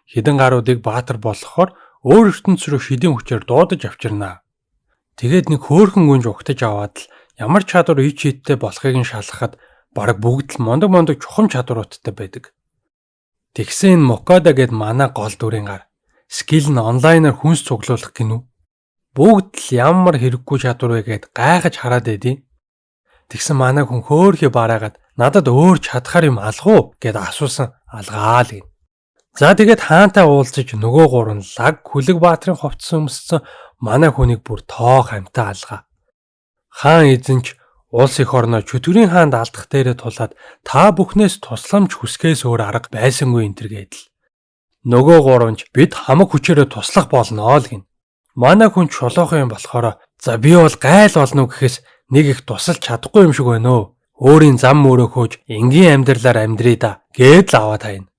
Хэдэн гаруудыг баатар болгохоор өөр ертөнц рүү шидийн хүчээр дуудаж авчирнаа. Тэгээд нэг хөөрхөн гүнж угтаж аваад л ямар чадвар ич хиттэй болохыг нь шалгахад бараг бүгд л мондог чухам чадваруудтай байдаг. Тэгсэн энэ Мокода гэд манай гол дүрийн гар. Скил нь онлайнаар хүнс цуглуулах гинүү. Бүгд л ямар хэрэггүй чадвар вэ гэд гайхаж хараад байдیں۔ Тэгсэн манай хүн хөөхий бараагаад надад өөр чадхаар юм алгуу гэд асуусан алгаа л гин. За тэгээд хаантай уулзаж нөгөө гурван лаг хүлэг баатрын хувцсан өмссөн манай хүнийг бүр тоох амтаа алгаа. Хаан эзэн ч улс их орноо чөтгөрийн хаанд алдах дээрээ тулаад та бүхнээс тусламж хүсгээс өөр арга байсангүй энэ төр гэдэл. Нөгөө гуравч бид хамаг хүчээрээ туслах болно л гин. Манай хүн чулуухан юм болохоор за би бол гайл болно гэхээс нэг их тусалж чадахгүй юм шиг байна өө. Өөрийн зам мөрөө хөөж энгийн амьдралаар амьдрий да гээд л аваад хайна.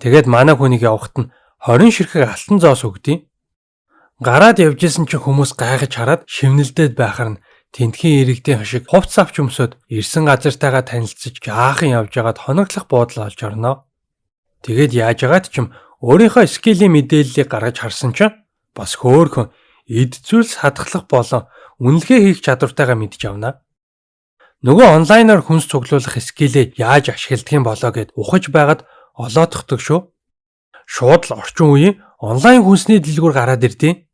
Тэгээд манай хүнийг явахт нь 20 ширхэг алтан зоос өгдөө. Гараад явжсэн чинь хүмүүс гайхаж хараад шивнэлдээд байхаар нь тентхийн иргэдийн шиг хувц авч өмсөд ирсэн газартайгаа танилцж жаахан явж байгаад хоноглох буудлаа олж орноо. Тэгээд яаж яагаад ч юм өөрийнхөө скилийн мэдээллийг гаргаж харсан чинь бас хөөхөн эд зүйлс хадгалах болон үнэлгээ хийх чадвартайгаа мэдж авнаа. Нөгөө онлайнаар хүнс цуглуулах скилээ яаж ашигладаг юм болоо гэд ухаж байгаад олоодохдаг шүү. Шууд л орчин үеийн онлайн хүнсний дэлгүүр гараад ирдیں۔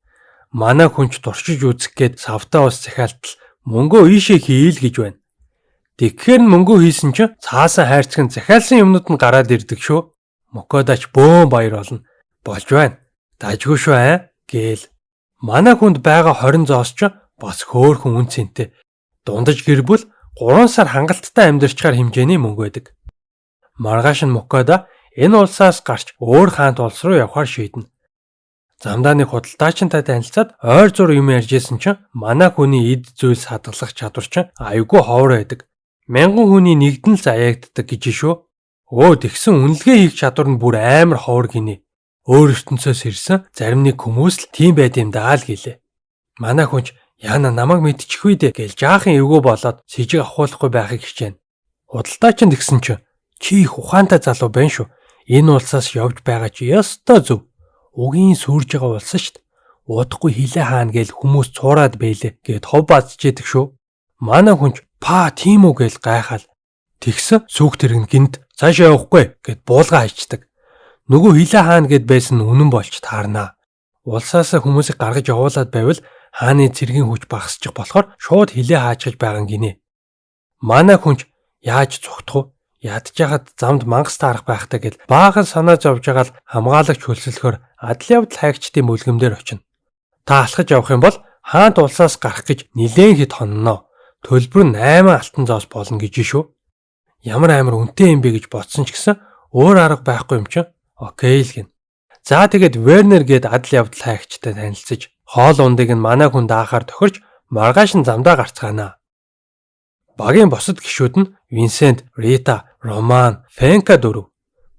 Манай хүнч дурчиж үзэх гээд савтаа ус захиалтал мөнгөө ийшээ хийл гэж байна. Тэгэхээр мөнгөө хийсэн чинь цаасан хайрцаг нь захиалсан юмнууд нь гараад ирдэг шүү. Мокодач бөөн баяр болно. Болж байна. Дажгүй шүү гээл. Манай хүнд байгаа 20 зоос ч бас хөөхөн үнцэнтэй. Дундаж гэрбэл 3 сар хангалттай амьдарчгаар хэмжээний мөнгө байдаг. Маргааш нь Мокода энэ улсаас гарч өөр хаант улс руу явхаар шийднэ. Замдаа нэг худалдаачинтай танилцаад ойр зур юм ярьжсэн чинь манай хүний эд зүйлс хадгалах чадвар чинь аюулгүй ховор байдаг. Мянган хүний нэгдэн л заяагддаг гэж шүү. Тэгсэн үнэлгээ хийх чадвар нь бүр амар ховор гинэ. Өөр ертөнцөөс ирсэн зарим нэг хүмүүс л тийм байд юм даа л гэлээ. Манай хүнч яана намайг мэдчихвээ дээ гэж жаахан эвгүй болоод сэжиг авахуулахгүй байхыг хичээнэ. Худалдаачин тэгсэн чинь чи их ухаантай залуу байна шүү. Энэ улсаас явж байгаа чи ёстой зөв. Угийн сүрж байгаа улс шүү дээ. Удахгүй хилээ хаана гээл хүмүүс цуураад бэлээ гэд хов базчээдэг шүү. Манай хүнч па тийм үү гээл гайхаал. Тэгсэн сүг тэрэг гинт цаашаа явахгүй гэд буулга хайчдаг. Нөгөө хилээ хаана гэд байсан нь үнэн болж таарнаа. Улсаас хүмүүсийг гаргаж явуулаад байвал хааны цэргийн хүч багасчих болохоор шууд хилээ хаачгаж байгаа гинэ. Манай хүнч яаж цогтох вэ? Ядчихад замд мангас таарах байхтай гэл баахан санаа зовж байгаа л хамгаалагч хөлсөлөхөр адал явдал хайгчдын мөлгөмдөр очино. Та алхаж явах юм бол хаант улсаас гарах гэж нилээн хэд хонноо. Төлбөр нь 8 алтан зоос болно гэж шүү. Ямар амар үнэтэй юм бэ гэж бодсон ч гэсэн өөр арга байхгүй юм чинь. Окей л гин. За тэгээд Вернер гээд адал явдал хайгчтай танилцж хоол ундыг нь манай хүн даахаар тохирч маргааш нь замдаа гарцгаанаа. Багийн босод гишүүд нь Винсент, Рита, Роман, Фенка дөрөв.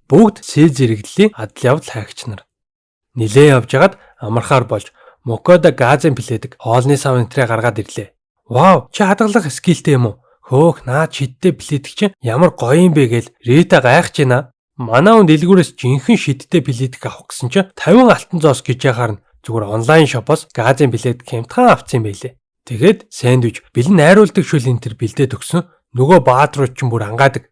Бүгд сэл зэрэглэлийн адал явдал хайгч нар. Нилээ явж хагаад амархаар болж Мокода газын пледэг хоолны сав энтрээ гаргаад ирлээ. Вау, чи хадгалах скилтэй юм уу? Хөөх наад шидтэй пледик чинь ямар гоё юм бэ гээл Рита гайхаж байна. Манай хүн дэлгүүрээс жинхэнэ шидтэй пледик авах гэсэн чинь 50 алтан зоос гэж яхаар нь зүгээр онлайн шопоос газын пледик хямдхан авцсан байлээ. Тэгээд сэндвич бэлэн найруулдаг шүл энтер бэлдээд өгсөн. Нөгөө баатрууд ч бүр ангаадаг.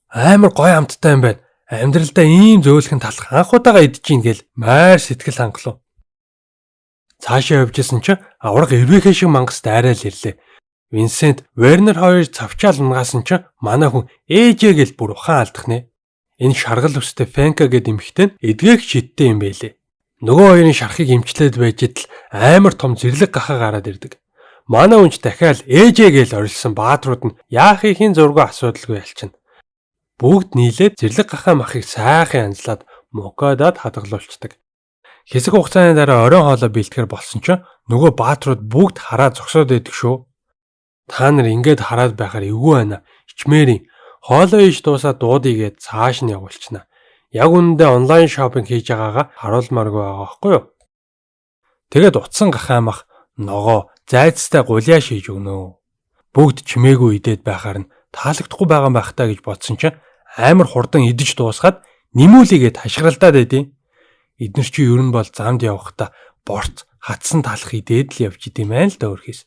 Амар гоё амттай юм байна. Амьдралдаа ийм зөөлхөн талах анхудаага идэж ийн гэл маяр сэтгэл хангалуу. Цаашаа явжсэн чинь авраг эврэхэ шиг мангас дайраал ирлээ. Винсент, Вернер хоёр цавчаал унгасан чинь манай хүн ээжээ гэл бүр ухаан алдах нэ. Энэ шаргал өстэй Фенка гэд эмхтэн эдгээх шидтэй юм байлээ. Нөгөө хоёрын шархыг эмчлээд байж идэл амар том зэрлэг гахаа гараад ирдэг. Манай хүнч дахиад ээжээ гээл орилсон баатрууд нь яахын зургүй асуудалгүй ялчна. Бүгд нийлээд зэрлэг гахаа махыг сайхан янзлаад Мокодад хадгалуулцдаг. Хэсэг хугацааны дараа оройн хоолой бэлтгэр болсон ч нөгөө баатрууд бүгд хараа зогсоод байдаг шүү. Та нар ингээд хараад байхаар эвгүй байна. Ичмээрийн хоолой иш дуусаад дуудыгээд цааш нь явуулчихна. Яг үнэндээ онлайн шопинг хийж байгаагаа харуулмааргүй байгаа байхгүй юу? Тэгээд утсан гахаа мах ногоо зайцтай гуляа шийж өгнө. Бүгд чимээгүй идээд байхаар нь таалагдахгүй байгаа байхтаа гэж бодсон чинь амар хурдан идэж дуусгаад нимүүлийгээд хашгиралдаад байдیں۔ Эднэр чи ер нь бол замд явахдаа борц хатсан талах идээд л явж идэм байл да өөрхийс.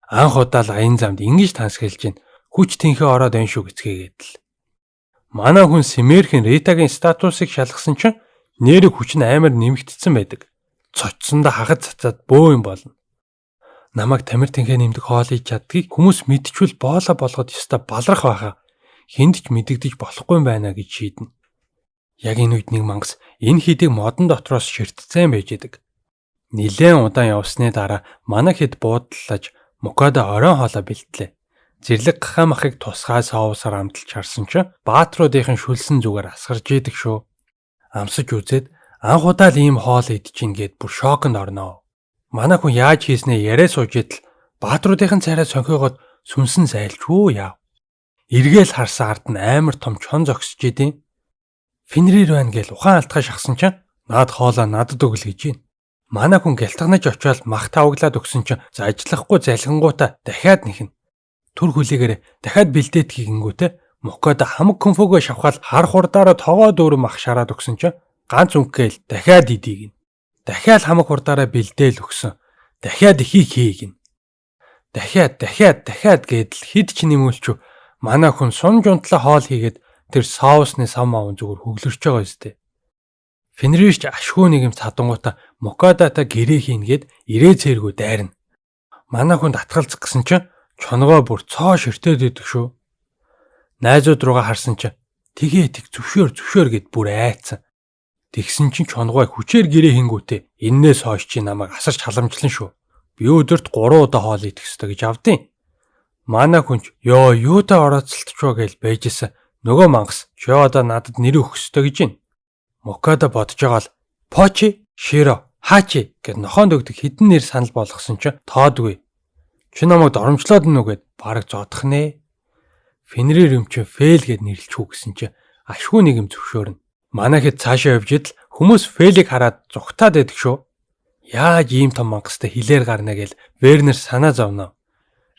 Анх удаа л аян замд ингэж тансгэлж гин хүч тэнхээ ороод айн шүү гэцгээгээд л. Манай хүн Симерхийн Ритагийн статусыг шалгасан чинь нэрийг хүч нь амар нэмэгдсэн байдаг. Цочсондоо хагад цацаад бөө юм болно. Намайг тамир тэнхээ нэмдэг хоол хийж чаддгийг хүмүүс мэдчихвэл боолоо болгоод ёстой баларх байхаа. Хэнд ч мэдэгдэж болохгүй юм байна гэж шийднэ. Яг энэ үед нэг мангас энэ хідийг модон дотроос ширтцэн байж идэг. Нилээн удаан явсны дараа манай хэд буудлаж Мукада оройн хоолой бэлтлээ. Зэрлэг гахаа махыг тусгай соусаар амталж харсан чинь баатруудын шүлсэн зүгээр асгарж идэг шүү. Амсаж үзээд анх удаа л ийм хоол идчихин гэд бүр шоконд орноо. Манай хүн яаж хийснээ яриа сууж идэл баатруудын царай сонхиогоод сүнсэн зайлчгүй яав. Эргээл харсан ард нь амар том чон зогсож идэв. Фенрир байна гээл ухаан алтгай шахсан чинь наад хоолоо надад өгөл гэж байна. Манай хүн гялтганаж очиод мах тавглаад өгсөн чинь за ажиллахгүй залхингуудаа дахиад нэхнэ. Түр хүлээгээр дахиад бэлдээд хийгэнгүүтээ Мукада хамаг конфогоо шавхаал хар хурдаараа тогоо дүүрэн мах шараад өгсөн чинь ганц үнгээл дахиад идийг гин. Дахиад хамаг хурдаараа бэлдээл өгсөн. Дахиад ихийг хийгин. Дахиад гэдэл хэд ч нэмүүлчих. Манай хүн сун жунтлаа хоол хийгээд тэр соусны сам аван зүгээр хөглөрч байгаа үстэй. Фенрирч ашгүй нэг юм цадангуута Мукадата гэрээ хийнгээд ирээ цэргүү дайрна. Манай хүн татгалзах гэсэн чинь чонгоо бүр цоо ширтээд идэг шүү. Найзууд руугаа харсан чинь тэгээ зөвшөөр гэд бүр айцсан. Тэгсэн чинь чонгоо хүчээр гэрээ хингүүтээ эннээс хойш чи намайг асарч халамжлан шүү. Би өдөрт 3 удаа хоол идэх ёстой гэж авдیں۔ Манай хүнч юутай орооцолтчоо гэж байжсэн. Нөгөө мангас чи одоо надад нэр өгөх ёстой гэж байна. Мукада бодож байгаа л Почи, Широ, Хачи гэд нохоонд өгдөг хідэн нэр санал болгосон чинь тоодгүй. Чи намайг доромжлоод нүгэд бараг зодох нэ. Фенрир юм чи Фэл гэд нэрлэчихүү гэсэн чинь ашгүй нэг юм зөвшөөрнө. Манай хэд цаашаа явж идэл хүмүүс Фэлийг хараад зүгтаад байдаг шүү. Яаж ийм том мангастай хилээр гарна гэл Вернер санаа зовноо.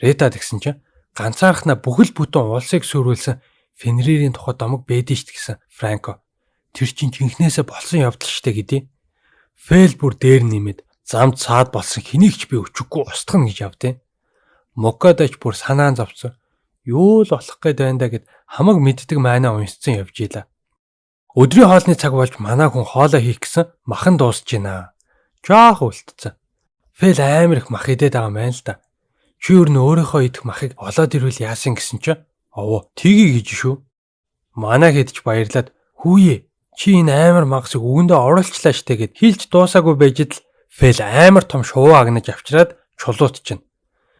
Рита тэгсэн чинь ганцаархнаа бүхэл бүтэн улсыг сүрүүлсэн Фенририйн тухай домог бэдэн штт гэсэн Франко. Тэр чинь жинхнээсээ болсон явдал штэ гэдээ. Фэл бүр дээр нэмээд замд цаад болсон хэнийг ч би өчггүй устгах гэж явдیں۔ Мукадач бүр санаан зовцсон. Юу л болох гээд байна да гэд хамаг мэддэг майнаа унсцсан явж ийлаа. Өдрийн хоолны цаг болж манай хүн хоолоо хийх гэсэн махан дуусж байна. Жоох үлдсэн. Фэл амар их мах идээд байгаа юм байна л да. Чи юу н өөрийнхөө идэх махыг олоод ирвэл яасан гэсэн чинь овоо тгий гэж шүү. Манай хэд ч баярлаад хүүе чи энэ амар мангасыг өгөндөө оруулчлаа штэ гэд хилж дуусаагүй байж идэл Фэл амар том шувуу агнаж авчираад чулуут чинь.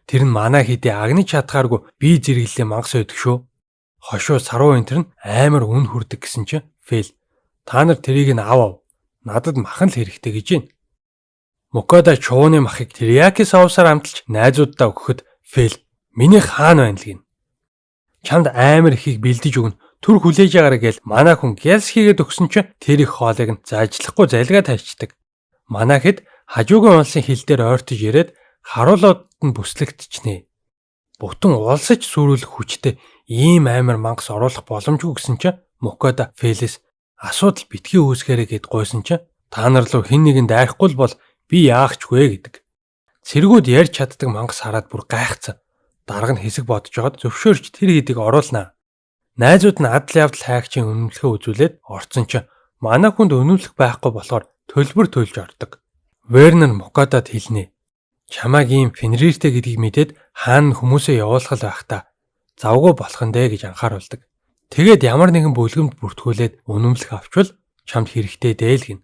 Тэр нь манай хэдий агнаж чадхааргүй би зэрэглээ мангас өгдөг шүү. Хошуу саруу энтер нь амар үн хүрдэг гэсэн чинь Фэл та нар тэрийг нь ав. Надад махан л хэрэгтэй гэж байна. Мукада чууны махыг терияки соусаар амталж найзуудаа өгөхөд Фэл миний хаан байна л гин. Чамд амар ихийг бэлдэж өгнө. Түр хүлээж агаарай гээл манай хүн гялс хийгээд өгсөн чинь тэр их хоолыг нь заажлахгүй залгаа тавьчихдаг. Манай хэд хажуугийн улсын хил дээр ойртож ирээд харуулууд нь бүслэгдчихнэ. Бүтэн улсаж сүрүүлэх хүчтэй ийм амар мангас оруулах боломжгүй гэсэн чинь Мукада Фэлээс асуудал битгий үүсгээрэй гэд гойсон чинь та нар руу хэн нэгэн дайрахгүй бол би яахчгүй гэдэг. Цэргүүд ярьж чаддаг мангас хараад бүр гайхацсан. Дарга нь хэсэг бодож байгаад зөвшөөрч тэр хэдийг оруулнаа. Найзууд нь адал явдал хайгчийн үнэмлэхээ үзүүлээд орцсон чинь манай хүнд үнэмлэх байхгүй болохоор төлбөр төлж ордог. Вернер Мукадад хэлнэ. Чамайг ийм Фенриртэй гэдгийг мэдээд хаан хүмүүсээ явуулах байхдаа завгүй болох нь дээ гэж анхааруулдаг. Тэгээд ямар нэгэн бүлгэмд бүртгүүлээд үнэмлэх авчвал чамд хэрэгтэй дээ л гин.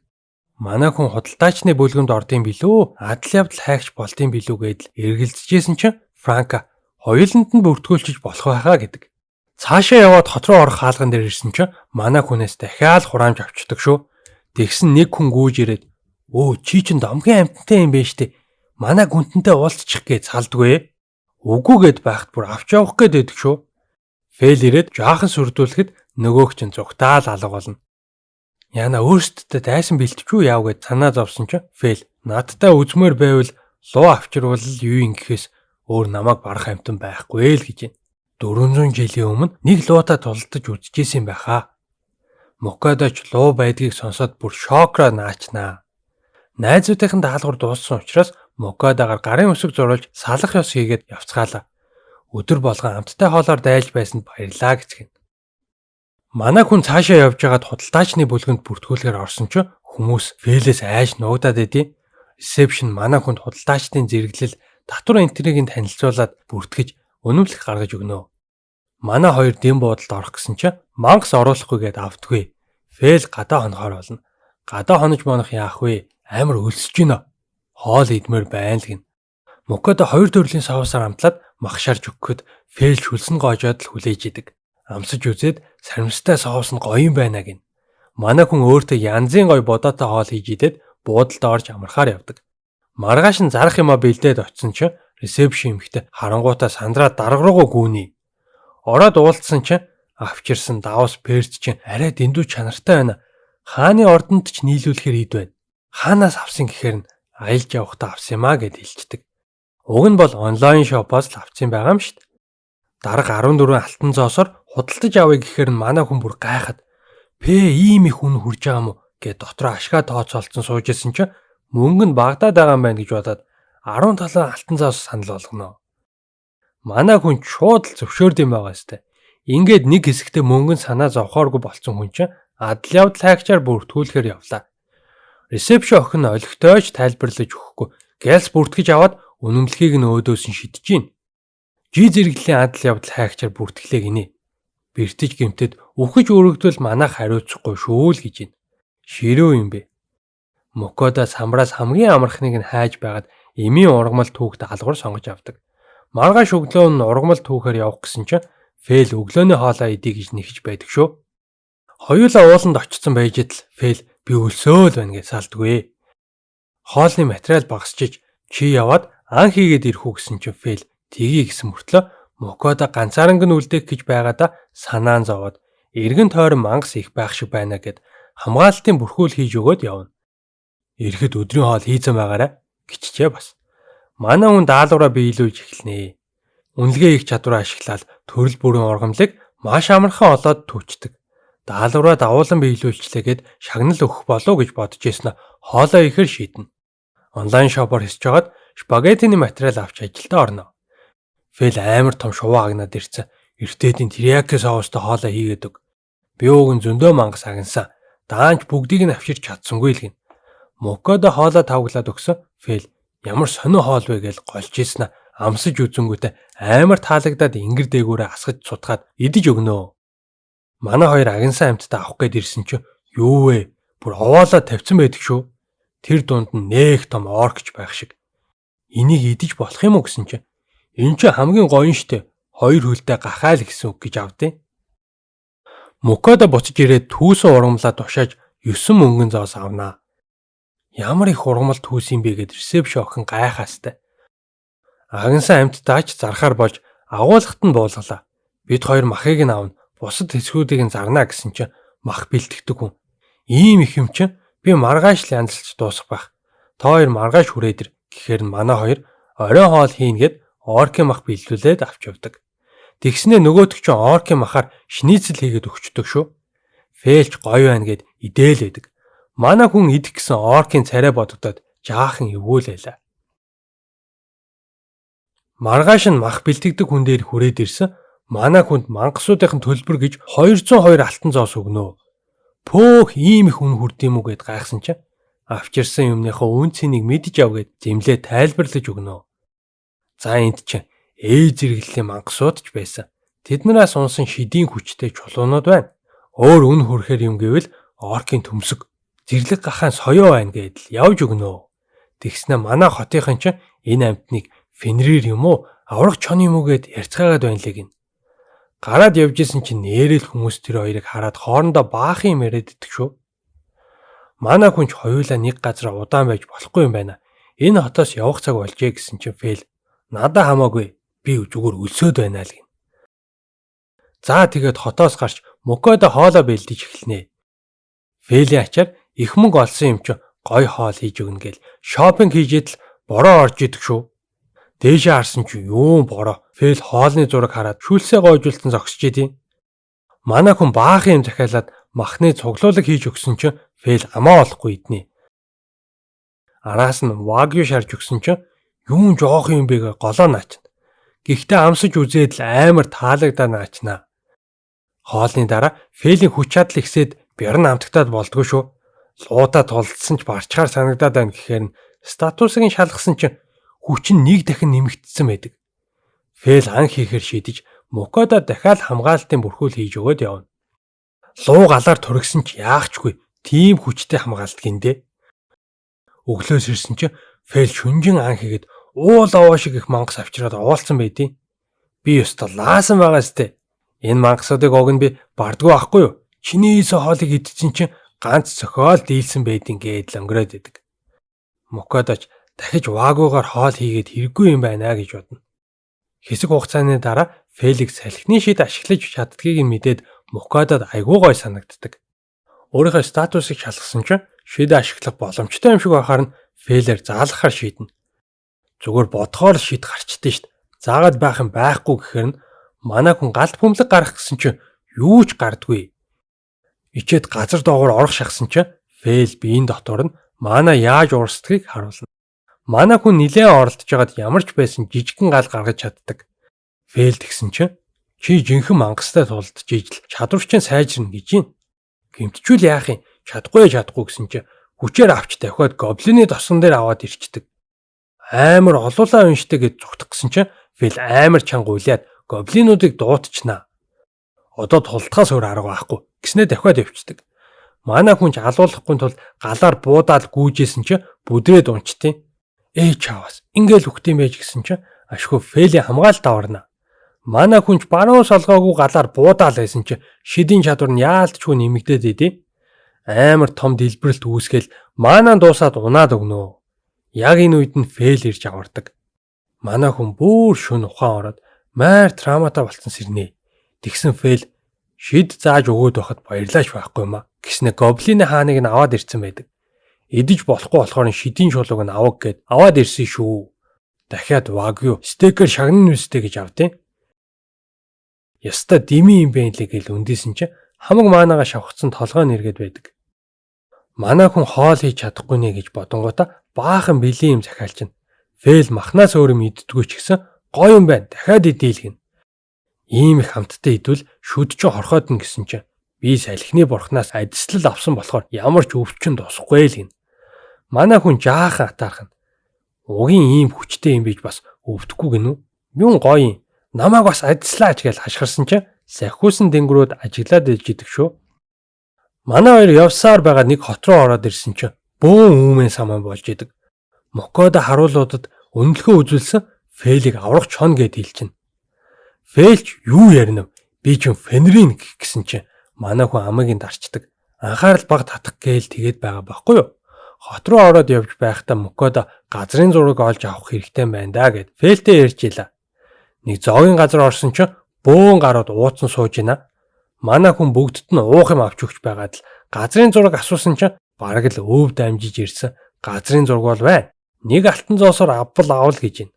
Манай хүн худалдаачны бүлгэмд ордын билүү, адал явдал хайгч болдын билүү гэдэл эргэлзэжсэн чинь Франка хоёуланд нь бүртгүүлчих болох байхаа гэдэг. Цаашаа яваад хот руу орох хаалган дээр ирсэн чинь манай хүнээс дахиад хураамж авчдаг шүү. Тэгсэн нэг хүн гүйж ирээд "Өө чи чинь домгийн амттай юм бэ штэ. Манай гүнтэнтэй уулзчих гэж салдгүй." "Үгүй" гэд байхад бүр авч явах гээд байдаг шүү. Фэл ирээд жаахан сүрдүүлэхэд нөгөөх чинь зүгтаал алга болно. Яна өөрсдөө дайсан бэлтчихүү яав гэд санаа зовсон чинь Фэл надтай үзмээр байвал луу авчирвал юу юм гэхээс өөр намайг барах амтан байхгүй л гэж байна. 400 жилийн өмнө нэг луута тулдаж үзчихсэн байхаа. Мукадач луу байдгийг сонсоод бүр шокроо наачнаа. Найзуудынхан даалгавар дууссан учраас Мокодагаар гарын үсэг зурулж салах ёс хийгээд явцгаалаа. Өдөр болгон амттай хоолоор дайлж байсанд баярлаа гэцгэн. Манай хүн цаашаа явж байгаад худалдаачны бүлгэнд бүртгүүлэхээр орсон ч хүмүүс Фэлээс айж нуугдаад идэв. Ресепшн манай хүнд худалдаачдын зэрэглэл татвар энтрийг танилцуулаад бүртгэж өнөмлөх гаргаж өгнө. Манай хоёр дэм буудалд орох гэсэн чинь мангас оруулахгүйгээд автгүй. Фэл гадаа хонохоор болно. Гадаа хонож монох яах вэ? Амар өлсөж гинэ. Хоол идмээр байна л гин. Мокода хоёр төрлийн соусаар амтлаад махшаарч өгөхөд Фэл шүлсэн гоожоод л хүлээж идэг. Амсаж үзээд саримстай соус нь гоё юм байна гин. Манай хүн өөртөө янзын гоё бодоотой хоол хийж идээд буудалд орж амархаар явдаг. Маргааш нь зарах юмаа бэлдээд очисон чинь ресепшн эмэгтэй харангуйтаа сандраа дарга руугаа гүүний. Ороод уулзсан чинь авчирсан давс перч чинь арай дэндүү чанартай байна. Хааны ордонд ч нийлүүлэхээр ид байна. Хаанаас авсан гэхээр нь аялж явахдаа авсан юмаа гэд хэлцдэг. Уг нь бол онлайн шопоос л авсан байгаа юм шүү дээ. Дарга 14 алтан зоосоор худалдаж авъя гэхээр нь манай хүн бүр гайхаад ийм их үн хүрж байгаа юм гэд дотроо ашгаа тооцоолцсон сууж исэн чинь мөнгө нь Багдад байгаа юм байна гэж бодоод 17 алтан зоос санал болгоно. Манай хүн шууд л зөвшөөрд юм байгаа сте. Ингээд нэг хэсэгтээ мөнгө нь санаа зовхооргүй болцсон хүн чинь адал явдал хайгчаар бүртгүүлэхээр явлаа. Ресепшн охин олигтойч тайлбарлаж өгөхгүй гэлс бүртгэж аваад үнэмлэхийг нь өөдөөс нь шидэж гин. Жи зэрэглэлийн адал явдал хайгчаар бүртгэлээ гинэ. Бэртэж гэмтэд үхэж өргөдвөл манайх хариуцахгүй шүү л гэж байна. Ширүү юм бэ. Мокода самраас хамгийн амархныг нь хайж байгаад эмийн ургамал түүх даалгавар сонгож авдаг. Маргааш өглөө нь ургамал түүхээр явах гэсэн чинь Фэл өглөөний хоолоо идэ гэж нэхэж байдаг шүү. Хоёулаа ууланд очсон байж л Фэл би өлсөөл байна гэж салдгүй. Хоолны материал багасчиж чи яваад ан хийгээд ирэх үү гэсэн чинь Фэл тгий гэсэн мөртлөө Мокода ганцаарнг нь үлдээх гэж байгаадаа санаан зовоод эргэн тойрон мангас их байх шиг байна гэд хамгаалтын бүрхүүл хийж өгөөд явна. Ирэхэд өдрийн хоол хийцэн байгаарай гिचчээ бас. Манай хүн даалгавраа биелүүлж эхэлнэ. Үнэлгээ их чадвараа ашиглаад төрөл бүрийн ургамлыг маш амархан олоод түүчдэг. Даалгавраа давуулан биелүүлчлээгээд шагнал өгөх болов гэж бодож ирсэн хоолоо ихэр шийднэ. Онлайн шопоор хисж хагаад спагеттины материал авч ажилдаа орно. Фэл амар том шувуу агнаад ирсэн. Эртээдийн терияки соустой хоолоо хийгээд өг. Би ууг нь зөндөө мангас агнасан. Даанч бүгдийг нь авчирч чадсангүй л гин. Мокода хоолоо тавглаад өгсөн. Фэл ямар сонио хоол вэ гэж голж ийсэн амсаж үзэнгүүтээ амар таалагдаад ингэр дээгүүрээ асгаж цутгаад идэж өгнөө. Манай хоёр агнсан амьтдаа авах гээд ирсэн чинь юу вэ? Бүр овоолоо тавьсан байдаг шүү. Тэр дунд нь нээх том оркч байх шиг. Энийг идэж болох юм уу гэсэн чинь энэ ч хамгийн гоё нь штэ. Хоёр хөлтэй гахаал гэсэн үг гэж авдیں۔ Мокода буцаж ирээд түүсэн ургамлаа тушааж 9 мөнгөн зоос авнаа. Ямар их ургамал түүс юм бэ гэд ресепшн охин гайхаастай. Агнсан амьтдаач зархаар болж агуулгад нь буулгалаа. Бид хоёр махыг нь авна. Бусад хэсгүүдийг нь зарнаа гэсэн чинь мах бэлтгэдэг хүн. Ийм их юм чинь би маргааш л янзлж дуусах байх. Та хоёр маргааш хүрээд ир гэхээр манай хоёр оройн хоол хийн гэд оркийн мах бэлдүүлээд авч явдаг. Тэгснээ нөгөөтг чинь оркийн махаар шницэл хийгээд өгчдөг шүү. Фэлч гоё байна гэд идээл байдаг. Манай хүн идэх гэсэн оркийн царай бодогдоод жаахан эвгүүлээлээ. Маргааш нь мах бэлтгэдэг хүн дээр хүрээд ирсэн. Манай хүнд мангасуудын төлбөр гэж 202 алтан зоос өгнөө. Пөөх ийм их үн хүрдэм үү гэд гайхсан чинь авчирсан юмныхоо үн цэнийг мэдж ав гэд зэмлээ тайлбарлаж өгнөө. За энд чинь зэрэглэлийн мангасууд ч байсан. Тэднээс унсан шидийн хүчтэй чулуунууд байна. Өөр үн хүрэхэр юм гэвэл оркийн төмсөг, зэрлэг гахаан соёо байна гэдэл явж өгнөө. Тэгснэ манай хотынхан чинь энэ амьтныг Фенрир юм уу, аврах чон юм уу гэд ярьцгаагаад байна лээ гин. Гараад явж исэн чинь нэрэл хүмүүс тэр хоёрыг хараад хоорондоо баахан юм яриад идэх шүү. Манай хүн ч хоёулаа нэг газар удаан байж болохгүй юм байна. Энэ хотоос явах цаг болжээ гэсэн чинь Фэл надаа хамаагүй би зүгээр өлсөд байна л гин. За тэгээд хотоос гарч Мокода хоолоо бэлдэж эхэлнэ. Фэлийн ачаар их мөнгө олсон юм чинь гой хоол хийж өгнө гэл шопинг хийжэд л бороо орж идэх шүү. Дээшээ харсан чи юу бороо. Фэл хоолны зураг хараад шүлсээ гоожулсан зогсож идэв. Манай хүн баахан юм захиалаад махны цуглуулга хийж өгсөн чинь Фэл амаа олохгүй иднэ. Араас нь Wagyu шарж өгсөн чинь юун жоох юм бэ голоо наачна. Гэхдээ амсаж үзээд л амар таалагдаа наачнаа. Хоолны дараа Фэлийн хүч чадал ихсээд бярн амтагтаад болдгоо шүү. Луудаа тулдсан ч барчгаар санагдаад байна гэхээр нь статусыг шалгасан чинь хүч нь нэг дахин нэмэгдсэн байдаг. Фэл ан хийхээр шийдэж Мукода дахиад хамгаалтын бүрхүүл хийж өгöd явна. Луу галаар турагсан ч яахчгүй тийм хүчтэй хамгаалт гиндэ. Өглөөс ирсэн чинь Фэл шүнжин ан хийгээд уул овоо шиг их мангас авчираад овоолцсон байдیں۔ Би ёстой лаасан байгаа сте. Энэ мангасуудыг уг нь би бардгүй ахгүй юу? Чиний ийсэ хоолыг идсэн чинь ганц цохиол дийлсэн байдیں гээд л өнгөрөөд идэг. Мукодоч дахиж Вагюгаар хоол хийгээд хэрэггүй юм байна гэж бодно. Хэсэг хугацааны дараа Фелик салхины шид ашиглаж чаддгийг мэдээд Мукодод айгүй гой санагддаг. Өөрийнхөө статусыг шалгасан чинь шид ашиглах боломжтой юм шиг байхаар нь Фелээр заалгахаар шийднэ. Зүгээр бодхоор шид гарчдээ шít. Заагаад байх юм байхгүй гэхээр нь манай хүн галт бөмбөлөг гарах гэсэн чинь юу ч гардгүй. Ичээд газар доогоор орох шахсан чинь Фэл биеийн дотор нь манай яаж урсдгийг харуулна. Манай хүн нилээн оролдож байгаад ямар ч байсан жижигхэн гал гаргаж чаддаг. Фэл тэгсэн чинь чи жинхэнэ мангастай тулдж ижил чадвар чинь сайжирна гэж юм. Гэмтчүүл яах юм? Чадахгүй гэсэн чинь хүчээр авч давхиад гоблины тосон дээр аваад ирчдэг. Амар олуулаа унштай гэж зүгтэх гэсэн чинь Фэл амар чанга уйлаад гоблинуудыг дуутчихнаа. Одоо тулдахаас өөр арга байхгүй гэснээр давхиад явчихдаг. Манай хүн ч алуулахгүй тул галаар буудаад гүйжсэн чинь бүдрээд унчтیں۔ Чаавас ингээл үхтийм байж гисэн чинь ашгүй Фэлийн хамгаалт аварна. Манай хүнч баруун солгоогүй галаар буудаал байсан чинь шидийн чадвар нь яалтчгүй нэмэгдээд идэв. Амар том дэлбэрэлт үүсгээл маанаа дуусаад унаад өгнө. Яг энэ үед нь Фэл ирж авардаг. Манай хүн бүр шөнө ухаан ороод майр травматай болцсон сэрнэ. Тэгсэн Фэл шид зааж өгөөд байхад баярлаач байхгүй юм а гэснээр гоблины хааныг нь аваад ирсэн байдаг. Идэж болохгүй болохоор шидийн шулууг нь авах гээд аваад ирсэн шүү. Дахиад Wagyu стейкер шагнан нүстэй гэж авдیں۔ Яста дими юм бэ лээ гэл үндээсэн чинь хамаг маанаага шавхацсан толгой нэргээд байдаг. Манай хүн хоол хийж чадахгүй нэ гэж бодонгуудаа баахан бэлэн юм захиалж байна. Фэл махнаас өөр юм иддэггүй ч гэсэн гоё юм байна. Дахиад идэйлгэн. Ийм их хамттай идвэл шүд ч хорхоод н гэсэн чинь би салхины бурхнаас адислал авсан болохоор ямар ч өвчин тусахгүй л гин. Манай хүн жаахан атаархан. Угийн ийм хүчтэй юм биж бас өвдөхгүй гинүү. Юун гоё юм. Намайг бас адислаач гэж хашгирсан чинь сахиусан дэнгэрүүд ажиглаад иж идэг шүү. Манай хоёр явсаар байгаа нэг хот руу ороод ирсэн чинь бөөн үүмэн саман болж идэг. Мукода харуулуудад өнөлгөө үзүүлсэн Фэлийг аврах чон гэд хэлчихнэ. Фэлч юу ярина вэ? Би ч Фенрин гэсэн чинь манай хүн амыгийн дарчдаг. Анхаарал баг татах гээл тэгээд байгаа байхгүй юу? Хот руу ороод явж байхдаа Мукода газрын зураг олж авах хэрэгтэй байна да гэд Фэлтэй ярьж илаа. Нэг зоогийн газар орсон чинь бөөн гарууд ууцсан сууж байна. Манай хүн бүгдд нь уух юм авч өгч байгаад л газрын зураг асуусан чинь бараг л өвд дамжиж ирсэн. Газрын зураг бол байна. Нэг алтан зоосоор авбал авал гэж байна.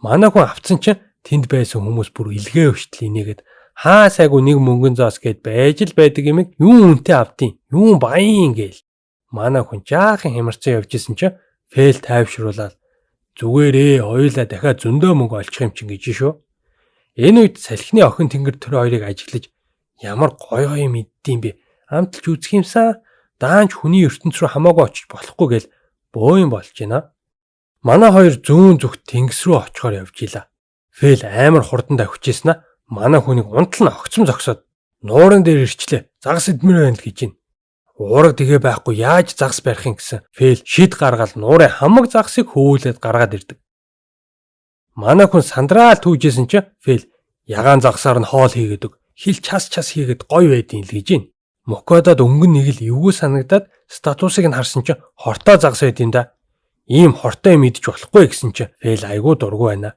Манай хүн авцсан чинь тэнд байсан хүмүүс бүр илгээ өвчтөл инээгээд хаа сайгүй нэг мөнгөн зоос гэд байж л байдаг юм юу үнтэй авдیں۔ Юу баян гээл. Манай хүн жаахан хямарсан явж исэн чинь Фэл тайвшруулаад зүгээрээ хоёулаа дахиад зөндөө мөнгө олчих юм чинь гэж шүү. Энэ үед салхины охин тэнгэр тэр хоёрыг ажиглаж ямар гой юм иддэм бэ? Амталж үзэх юмсан. Даанч хүний ертөнц рүү хамаагүй очиж болохгүй гэл бөө юм болж байна. Манай хоёр зүүн зүгт тэнгис рүү очихоор явж илаа. Фэл амар хурдан давхижсэн аа. Манай хүнийг унтал нь огцом зогсоод нуурын дээр ирчлээ. Загас идмэр байна л гэж байна. Уураг тэгээ байхгүй яаж загас барих юм гэсэн Фэл шид гаргаад нуурын хамаг загасыг хөвүүлээд гаргаад ирдэг. Манай хүн сандраал түүжсэн чинь Фэл ягаан загсаар нь хоол хийгээд өг. Хил час хийгээд гоё байдیں۔ Л гэж байна. Мукодад өнгөн нэг л эвгүй санагдаад статусыг нь харсан чинь хортой загас байд юм да. Ийм хортой юм идэж болохгүй гэсэн чинь Фэл айгүй дургу байна.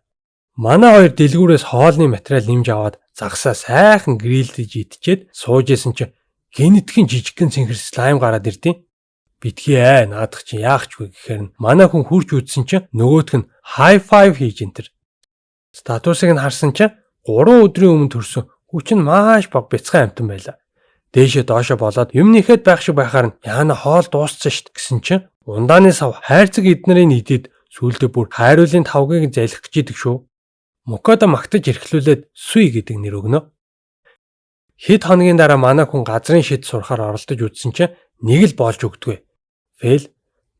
Манай хоёр дэлгүүрээс хоолны материал нэмж аваад загсаа сайхан грилдэж идчихэд сууж исэн чинь генетикийн жижигхэн цэнхэр слайм гараад ирдیں۔ Битгий наадах чинь яах ч вэ гэхээр нь манай хүн хурж үзсэн чинь нөгөөх нь high five хийж энтер. Статусыг нь харсан чинь 3 өдрийн өмнө төрсөн хүч нь маш бага бяцхан амтан байлаа. Дээшээ доошоо болоод юм нэхэд байх шиг байхаар нь яана хоол дууссан шít гэсэн чинь ундааны сав хайрцаг эднэрийн идэд сүүлдээ бүр хайруулын тавгийг залих гэж идэг шүү. Мукада магтаж эрхлүүлээд Сүй гэдэг нэр өгнө. Хэд хоногийн дараа манай хүн газрын шид сурахаар оролдож үзсэн чинь нэг л болж өгдөггүй. Фэл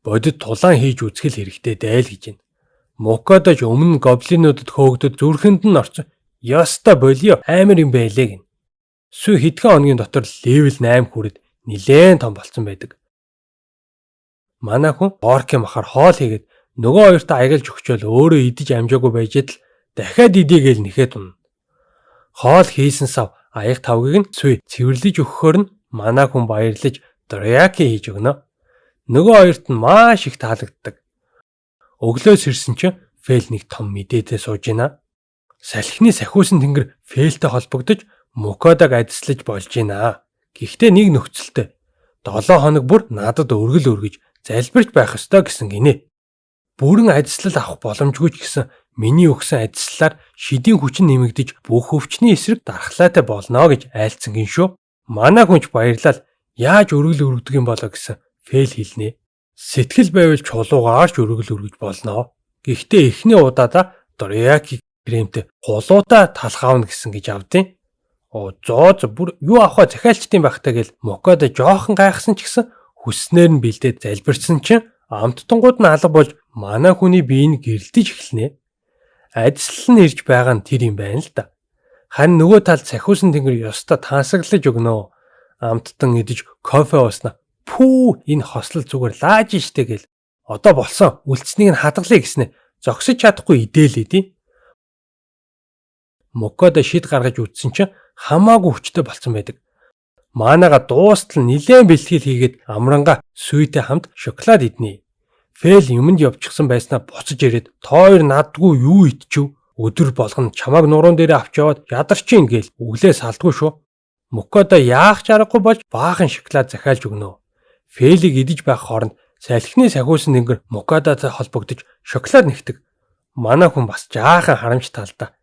бодит тулаан хийж үзэх хэрэгтэй дээл гэж байна. Мукада ч өмнө гоблинуудад хөөгдөд зүрхэнд нь орсон. Яста болио амар юм байлээ гин. Сүй хэдхэн хоногийн дотор левел 8 хүрээд нилээн том болсон байдаг. Манай хүн оркийн махаар хоол хийгээд нөгөө хоёртаа аягалж өгчөөл өөрөө идэж амжаагүй байж л дахиад идийгээл нэхэд унна. Хоол хийсэн сав аяг тавгийг нь Сүй цэвэрлэж өгөхөөр нь манай хүн баярлаж дряки хийж өгнө. Нөгөө хоёрт нь маш их таалагддаг. Өглөөс ирсэн чинь Фэл нэг том мэдээтэй сууж байна. Салхины сахиусан тэнгэр Фэлтэй холбогдож Мукадаг адислаж болж байна. Гэхдээ нэг нөхцөлтэй. 7 хоног бүр надад өргөл өргөж залбирч байх ёстой гэсэн гинэ. Бүрэн адислал авах боломжгүй ч гэсэн миний өгсөн адислалаар шидийн хүчин нэмэгдэж бүх өвчний эсрэг дархлаатай болно гэж айлцсан гин шүү. Манай хүнч баярлал яаж өргөл өргөдөг юм болоо гэсэн Фэл хэлнэ. Сэтгэл байвал чулуугаар ч өргөл өргөж болно. Гэхдээ эхний удаадаа дряки кремтэй хулуудаа талхаавна гэсэн гэж авдیں۔ Зооз бүр юу авах захиалчдын багтаа гэл Мукада жоохон гайхсан ч гэсэн хүснээр нь бэлдээд залбирсан чинь амттангууд нь алга болж манай хүний бие нь гэрэлтэж эхэлнэ. Адислал нь ирж байгаа нь тэр юм байна л да. Харин нөгөө талд сахиусан тэнгэр ёстой таасаглаж өгнө. Амттан идэж кофе ууснаа. Пүү энэ хослол зүгээр лааж штэ гэл. Одоо болсон үлдснийг нь хадгалъя гэснэ. Зогсож чадахгүй идээлээдий. Мукада шид гаргаж үтсэн чинь хамаагүй хүчтэй болсон байдаг. Маанага дуустал нилээн бэлтгэл хийгээд амранга Сүйтэй хамт шоколад иднэ. Фэл юмд явчихсан байснаа буцаж ирээд тоо хоёр надгүй юу идчихв. Өдөр болгоно чамааг нуруунд дээрээ авч яваад ядарчин гээл өглөө салдгүй шүү. Мукада яах ч аргагүй болж баахан шоколад захиалж өгнө. Фэлийг идэж байх хооронд салхины сахиусан тэнгэр Мукадатай холбогдож шоколад нэгтэг. Манай хүн бас жаахан харамж талдаа.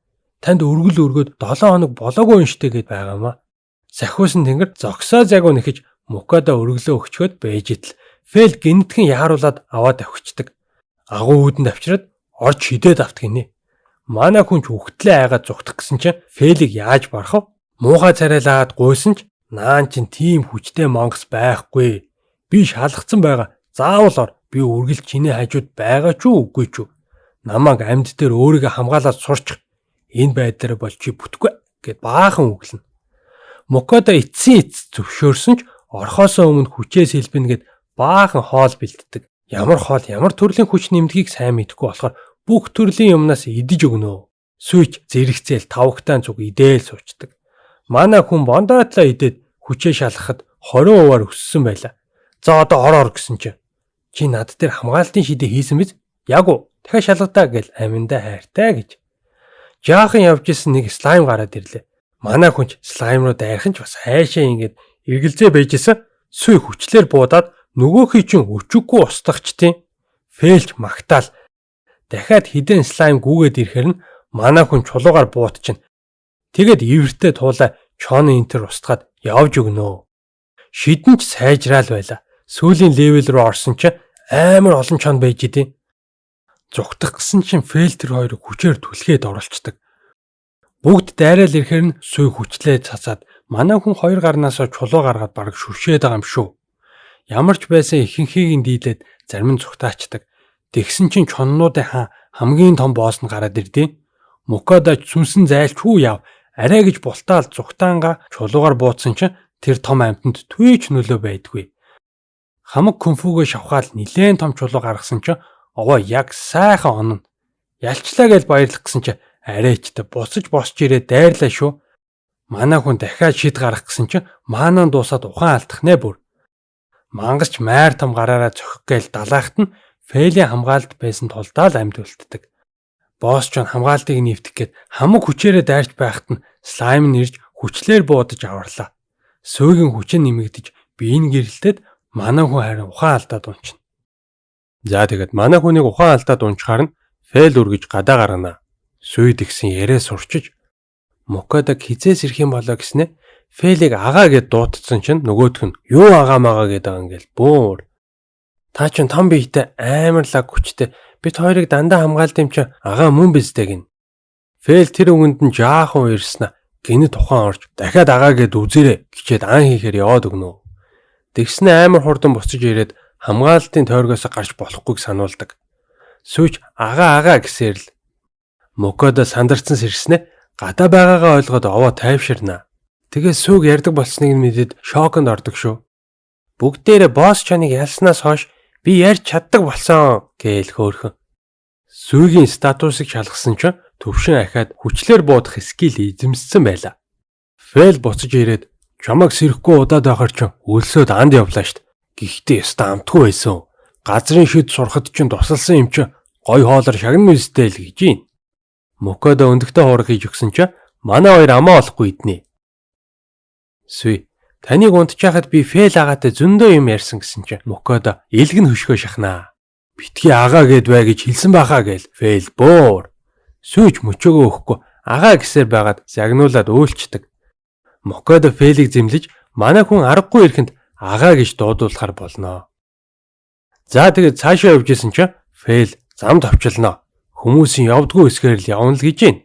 Танд өргөл өргөд 7 хоног болоогүй юм штэ гэд байгаамаа. Сахиусан тэнгэр зогсоо загуу нэхэж Мукада өргөлөө өгчгöd байж итл Фэл гинтхэн яаруулад аваад авчдаг. Агуу үүдэнд авчирад орж хидээд авт гинэ. Манай хүн ч үхтлээ айгаад зүгтах гэсэн чинь Фэлийг яаж барах вэ? Муухай царайлаад гуйсан ч наан чин тийм хүчтэй мангас байхгүй. Би шалгацсан байгаа. Заавал ор. Би үргэлж чиний хажууд байгаа ч үгүй ч. Намайг амьд дээр өөрийгөө хамгаалаад сурч энэ байдлаар бол чи бүтггүй гэд баахан үглэнэ. Мукада эцсийн эц зөвшөөрсөн ч орхосоо өмнө хүчээс хэлбэнэ гэд баахан хоол бэлддэг. Ямар хоол ямар төрлийн хүч нэмдгийг сайн мэдэхгүй болохоор бүх төрлийн юмнаас идэж өгнө. Сүйч зэрэгцээл тавхтаан зүг идээл суучдаг. Манай хүн бондоотлоо идээд хүчээ шалгахад 20% өссөн байла. За одоо ор гэсэн чи над дээр хамгаалтын шидэ хийсэн биз? Яг уу дахиад шалгадаа гэл аминдаа хайртай гэж. Жаахан явж исэн нэг слайм гараад ирлээ. Манай хүнч слайм руу дайрхан ч бас хайшаа ингээд эргэлзээ байжсэн. Сүй хүчлэр буудаад нөгөөхий чинь өчиггүй устгахчтیں۔ Фэлч магтаал дахиад хідэн слайм гүгээд ирэхээр нь манай хүн чулуугаар буут чинь. Тэгэд ивэртэй туулаа чооны энтер устгаад явж өгнө. Шидэн ч сайжраал байла. Сүүлийн левел рүү орсон чинь амар олон чон байж идэв. Зүгтах гэсэн чинь Фэлтер хоёрыг хүчээр түлхээд оруулцдаг. Бүгд дайраал ирэхээр нь Сүй хүчлээ цацаад манай хүн хоёр гарнаасаа чулуу гаргаад бараг шүршээд байгаа юм шүү. Ямар ч байсан ихэнхийг нь дийлээд зарим нь зүгтаачдаг. Тэгсэн чинь чоннуудын хамгийн том босс нь гараад ирдээ. Мукада сүнсэн зайлчгүй яв. Арай гэж бултаал зүгтаанга чулуугаар бууцсан чинь тэр том амьтанд төвч нөлөө байдгүй. Хамаг кунфугээ шавхаал нилээн том чулуу гаргасан чинь овоо яг сайхан онно. Ялчлаа гэж баярлах гэсэн чинь арайчтай буцаж босч ирээ дайрлаа шүү. Манай хүн дахиад шид гарах гэсэн чинь маанаа дуусаад ухаан алдах нэ бүр. Мангасч майр том гараараа зохих гээл далайхт нь Фэлийн хамгаалалт байсан тулдаа л амьд үлддэг. Босс ч хамгаалтыг нэвтэх гээд хамаг хүчээрээ дайрч байхад нь слайм нь ирж хүчлээр буудаж аварлаа. Сөөгийн хүчин нэмэгдэж бие нь гэрэлтээд манай хүн харин ухаан алдаад унчна. За тэгээд манай хүнийг ухаан алдаад унчхаар нь Фэл үргэж гадаа гаргана. Сүйд гисэн яриа сурчиж Мукадаг хизээс ирэх юм болоо гэснэ Фэлийг агаа гэд дуутсан чинь нөгөөх нь юу агаа магаа гэдэг байгаа ингээл бөөр. Та чинь том биетэй амар лаг хүчтэй. Бид хоёрыг дандаа хамгаалд юм чи агаа мөн биздэй гин. Фэл тэр үгэнд нь жаахан уярснаа гинэд тухайн орж дахиад агаа гэд үзээрэй гэчээд ан хийхээр яваад өгнө. Тэгснэ амар хурдан буцаж ирээд хамгаалтын тойргоос гарч болохгүйг сануулдаг. Сүйч агаа гэсээр л Мокодо сандарсан сэрснэ гадаа байгаагаа ойлгоод овоо тайвширнаа. Тэгээ сүг ярддаг болсныг нь мэдээд шоконд ордог шүү. Бүгдээрээ босс чаныг ялснаас хойш би ярьж чаддаг болсон гээл хөөрхөн. Сүгийн статусыг шалгасан чинь төвшин ахаад хүчлээр буудах скил эзэмссэн байла. Фэл буцаж ирээд чамайг сэрэхгүй удаад байхаар чинь өлсөд анд явлаа штт. Гэхдээ яста амтгүй байсан. Газрын шид сурахад чинь тусалсан юм чинь гой хоолоор шагнан үстэй л гэж юм. Мокодо өндөгтэй хуурах хийж өгсөн чинь манай хоёр амаа олохгүй иднэ. Сүй таныг унтчихад би Фэл агаатай зөндөө юм ярьсан гэсэн чинь Мокодо илгэн хөшгөө шахнаа. Битгий агаа гэд бай гэж хэлсэн байхаа гээл Фэл бөөр. Сүйч мөчөөгөө өгөхгүй агаа гэсээр байгаад загнуулаад өөлчдөг. Мокодо Фэлийг зэмлэж манай хүн аргагүй ирэхэнд агаа гэж дуудуулахар болноо. За тэгээд цаашаа явж исэн чинь Фэл зам товчлноо. Хүмүүсийн явдгүй эсгээр л явна л гэж байна.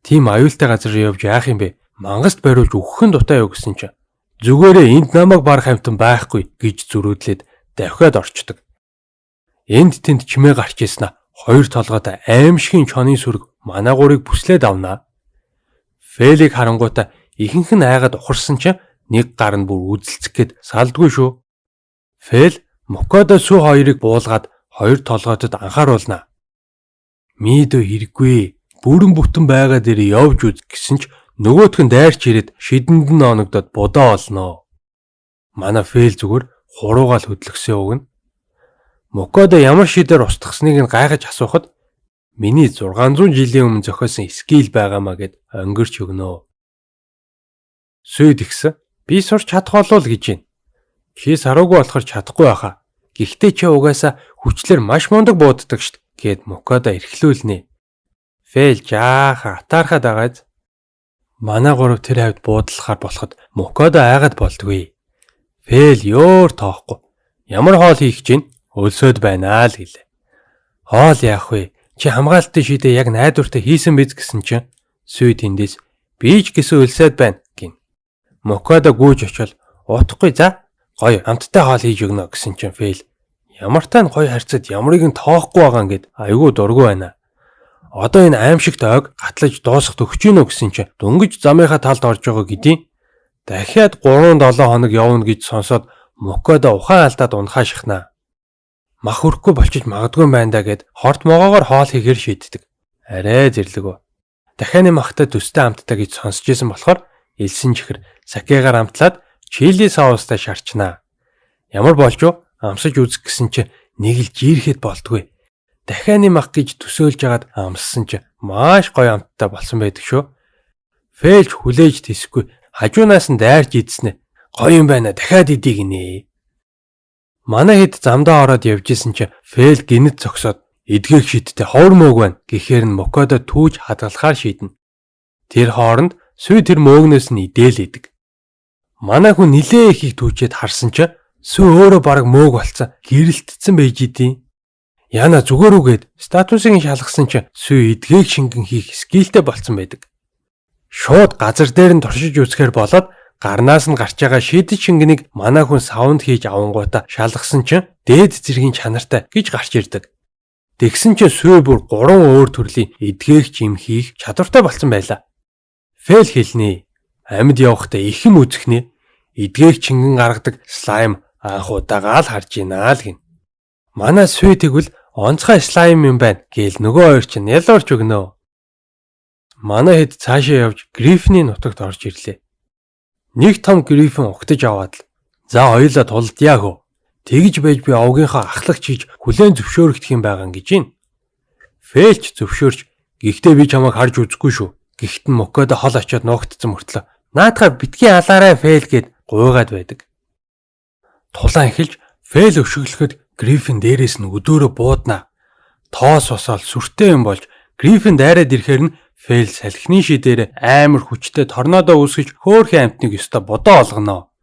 Тим аюултай газар явж яах юм бэ? Мангаст бариулж өгөхөн дутаа юу гэсэн чинь зүгээрээ энд намайг барах амтан байхгүй гэж зүрүүдлээд давхиад орчдөг. Энд тэнд чимээ гарч ийснэ. Хоёр толгойтой аимшигын чонын сүрэг манай гурыг бүслээд авнаа. Фэлийг харангуйта ихэнх нь айгаад ухарсан чинь нэг гар нь бүр үзэлцэх гээд салдгүй шүү. Фэл Мокодо сүү хоёрыг буулгаад хоёр толгойтод анхааруулнаа. Мидо хэрэггүй. Бүрэн бүтэн байгаа дээр явж үз гэсэн ч нөгөөх нь дайрч ирээд шидэнд нь оногдоод будаа олноо. Манай Фэл зүгээр хуруугаал хөдлөсөн өгнө. Мокодо ямар шидээр устгахсныг нь гайхаж асуухад миний 600 жилийн өмнө зохиосон скил байгаамаа гэд өнгөрч өгнөө. Сүйд гисэн би сурч чадах болов л гэж байна. Чи саруугүй болохоор чадахгүй байхаа. Гэхдээ чи угаасаа хүчлэр маш мундаг бууддаг штт гэд Мокодо эрхлүүлнэ. Фэл жаахан атаархаад байгааз. Манай гурав тэр хавьд буудлахаар болоход Мокодо айгаад болдгүй. Фэл ёор тоохгүй. Ямар хоол хийх гэж өлсөд байна л гэлээ. Хоол яах вэ? Чи хамгаалтын шидэ яг найдвартай хийсэн биз гэсэн чинь Сүй тэндээс би ч гэсэн өлсөд байна гин. Мокодо гүйж очил утахгүй за гоё амттай хоол хийж өгнө гэсэн чинь Фэл ямар тань гоё харьцаад ямрыг нь тоохгүй байгаа гэд айгүй дургүй байна. Одоо энэ аимшигт ойг гатлаж дуусах төгч гинөө гэсэн чинь дөнгөж замынхаа талд орж байгаа гэдیں۔ Дахиад 3-7 хоног явна гэж сонсоод Мокодо ухаан алдаад унахаа шахнаа. Мах хөрөхгүй болчих магадгүй байна да гэд хорт могоогоор хоол хийхээр шийддэг. Арай зэрлэгөө. Дахианы махтай төстэй амттай гэж сонсч ийсэн болохоор элсэн чихэр сакегаар амтлаад чили соустай шарчнаа. Ямар болж юу? Амсаж үзэх гэсэн чинь нэг л жирэхэд болдгүй. Дахианы мах гэж төсөөлж агаад амссан чинь маш гоё амттай болсон байдаг шүү. Фэлж хүлээж тисэхгүй хажуунаас нь дайрч идснэ. Гоё юм байна дахиад идий гинэ. Манай хэд замдаа ороод явж исэн чинь Фэл гинэд зогсоод эдгэх шидтэй ховор мөөг байна гэхээр нь Мокодо түүж хадгалахаар шийднэ. Тэр хооронд Сүй тэр мөөгнөөс нь идээл идэг. Манай хүн нилээ ихийг түүчээд харсан чинь Сүй өөрөө бараг мөөг болцсон гэрэлтсэн байж идэв. Яна зүгээр үгээд статусыг шалгасан чинь Сүй эдгээг шингэн хийх скилтэй болцсон байдаг. Шууд газар дээр нь туршиж үзэхээр болоод гарнаас нь гарч байгаа шид шингэнийг манай хүн саунд хийж авангуудаа шалгасан чинь дээд зэргийн чанартай гэж гарч ирдэг. Тэгсэн чинь Сүй бүр 3 өөр төрлийн эдгээгч юм хийх чадвартай болсон байлаа. Фэл хэлнэ. Амьд явахдаа ихэм үзэхнэ. Эдгээгч шингэн гаргадаг слайм анх удаагаа л харж ийна л гин. Манай Сүй тэгвэл онцгой слайм юм байна гээл нөгөө хоёр чинь ялуурч өгнөө. Манай хэд цаашаа явж Гриффиний нутагт орж ирлээ. Нэг том Гриффин угтаж аваад л за хоёулаа тулдъя хөө. Тэгж байж би овгийнхаа ахлагч хийж хүлээн зөвшөөрөгдөх юм байгаа гэж байна. Фэлч зөвшөөрч гэхдээ би чамайг харж үзэхгүй шүү. Гэхдээ Мокодо хол очиод нуугдсан мөртлөө наадхаа битгий алаарай Фэл гэд гуйгаад байдаг. Тулаан эхэлж Фэл өшөглөхөд Гриффин дээрээс нь өдөөрөө бууднаа. Тоос босоод сүртэй юм болж Гриффин дайраад ирэхээр нь Фэл салхины шидээр амар хүчтэй торнадо үүсгэж хөөхөн амтныг ёстой бодоо олгоно.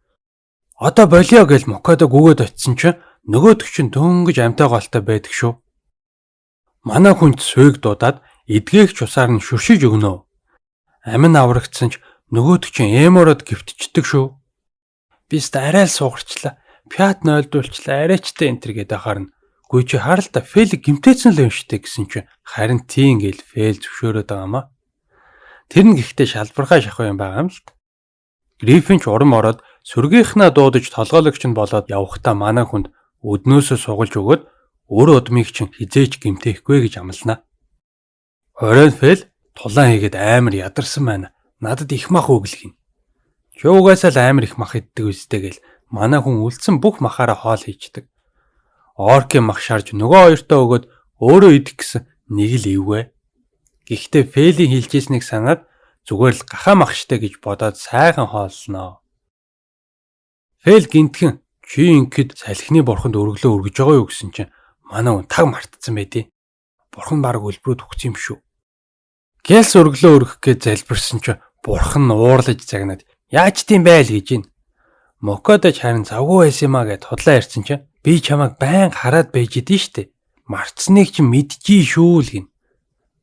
Одоо болио гэж Мокодо гүгээд очисон чинь нөгөөдөг чинь дөнгөж амтай голтой байдаг шүү. Манай хүнд сүйг дуудаад эдгээх чусаар нь шүршиж өгнө. Амин аврагдсан ч нөгөөдөг чинь эмороод гівтчихдэг шүү. Бист арай л суугарчлаа. Пят нойлдуулчлаа арайчтай энтер гэдэг харна. Гүй чи харалта Фэл гимтээсэн л юм штэй гэсэн чинь харин тийм гээл Фэл зөвшөөрөөд байгаамаа. Тэр нь гэхдээ шалбархай шахуу юм байгаа юм л та. Гриффин ч урам ороод сүргийнхнаа дуудаж толгойлогч нь болоод явхдаа манай хүнд өднөөсөө сугалж өгөөд өр удмыг чинь хизээч гимтээхгүй гэж амлана. Оройн Фэл тулаан хийгээд амар ядарсан байна. Надад их мах өглөх юм. Чи угаасаа л амар их мах иддэг үстэй гэл манай хүн үлдсэн бүх махаараа хоол хийждэг. Оркийн мах шарж нөгөө хоёртоо өгөөд өөрөө идэх гэсэн нэг л иввэ. Гэхдээ Фэлийн хэлжсэнийг санаад зүгээр л гахаа мах штэ гэж бодоод сайхан хооллоно. Фэл гинтхэн чи ингэхэд салхины бурханд өргөлөө өргөж байгаа юу гэсэн чинь манай хүн таг мартцсан байдیں۔ Бурхан баг өлбрүүд өгсөн юм шүү. Гэлс өргөлөө өргөх гэж залбирсан чинь бурхан уурлаж загнаад яаж тийм байл гэж гин. Мокодо харин завгүй байсан юмаа гэд худлаа ярьсан чинь би чамайг байнга хараад байж идэв штэ. Мартсныг чинь мэдчихий шүү л гин.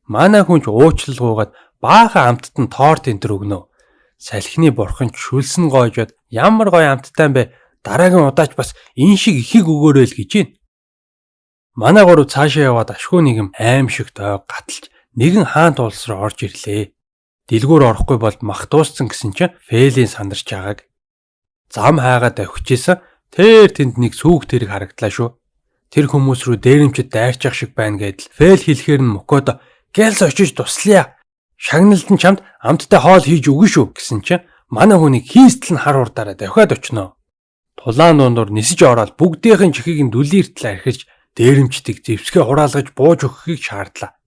Манай хүн ч уучлалгүйгээд баахан амттад нь торт энтер өгнө. Салхины бурхан шүлсэн гоожоод ямар гоё амттай юм бэ? Дараагийн удаач бас энэ шиг ихийг өгөөрэй л гэж гин. Манай гурав цаашаа яваад ашгүй нэгэн аим шиг тойг гаталж нэгэн хаант улс руу орж ирлээ. Дэлгүүр орохгүй бол мах дууссан гэсэн чинь Фэлийн сандарч байгааг. Зам хайгаад авчихсан тэр тэнд нэг сүүг тэрэг харагдлаа шүү. Тэр хүмүүс рүү дээрэмчд дайрчих шиг байна гэдэл Фэл хэлэхээр нь Мокодо гэлс очиж туслая. Шагналд нь чамд амттай хоол хийж өгнө шүү гэсэн чинь манай хүнийг хийстэл нь хар урдаараа давхиад очно. Тулаан дундуур нисэж ороод бүгдийнхэн чихийг нь дүлииртэл архиж дээрэмчдийг зэвсгээ хураалгаж бууж өгөхийг шаардлаа.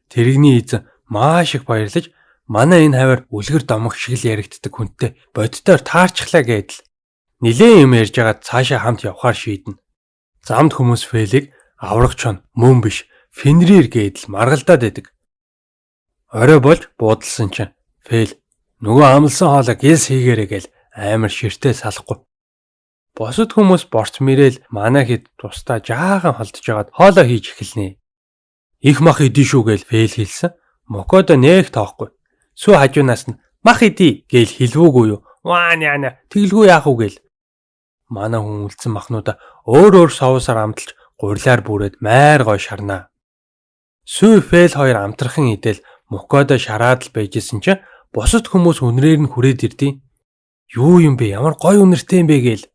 Тэрэгний эзэн маш их баярлаж манай энэ хавар үлгэр домох шиг л яригддаг хүнтэй боддоор таарчлаа гэдэл нилээн юм ярьж агаад цаашаа хамт явхаар шийднэ. Замд хүмүүс Фэлийг аврагчон мөн биш Фенрир гэдэл маргалдаад байдаг. Орой болж буудалсан чинь Фэл нөгөө амлсан хоолой гэлс хийгээрэй гэл амар ширтээ салахгүй. Босод хүмүүс борц мэрэл манай хэд тусдаа жаахан холдож агаад хоолой хийж эхэлнэ. Их мах идэ шүү гэл Фэл хэлсэн. Мокодо нээх тоохгүй. Сүү хажуунаас нь мах идэ гэл хэлвүүгүй юу? Ваа няна тэглгүй яах уу гэл. Манай хүн үлдсэн махнуудаа өөр соусаар амталж гурилаар бүрээд майр гой шарнаа. Сүү Фэл хоёр амтрахын идэл Мокодо шараад л байжсэн чинь бусад хүмүүс үнрээр нь хүрээд ирдیں۔ Юу юм бэ? Ямар гой үнэртэй юм бэ гээл.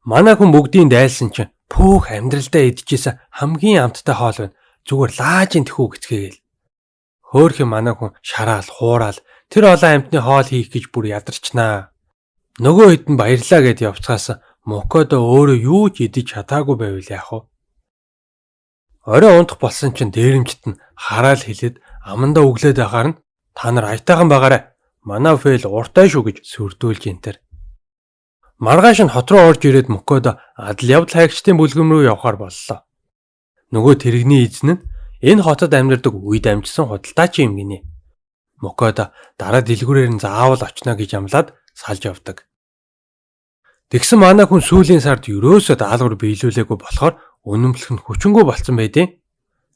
Манай хүн бүгдийн дайлсан чинь пүүх амьдралдаа идчихсэн хамгийн амттай хоол байна. Зүгээр лаажин тэхүү гэцгээгээл. Хөөхөн манай хүн шараал хуурал тэр олон амтны хоол хийх гэж бүр ядарчнаа. Нөгөө хэд нь баярлаа гэд явцгаас Мокодо өөрөө юу ч идэж чадаагүй байвал яах вэ? Орой унтах болсон чинь дээрэмчт нь хараал хэлээд амандаа өглөөд байхаар нь та нар аятайхан байгаарай. Манай Фэл уртай шүү гэж сүрдүүлж энтер. Маргааш нь хот руу орж ирээд Мокодо адал явдал хайгчдын бүлгэм рүү явхаар боллоо. Нөгөө тэрэгний эзэн нь энэ хотод амьдардаг үед амжсан худалдаач юм гинэ. Мокодо дараа дэлгүүрээр нь заавал очно гэж амлаад салж явдаг. Тэгсэн манай хүн сүүлийн сард ерөөсөө даалгавар биелүүлээгүй болохоор үнэмлэх нь хүчингүй болцсон байдیں۔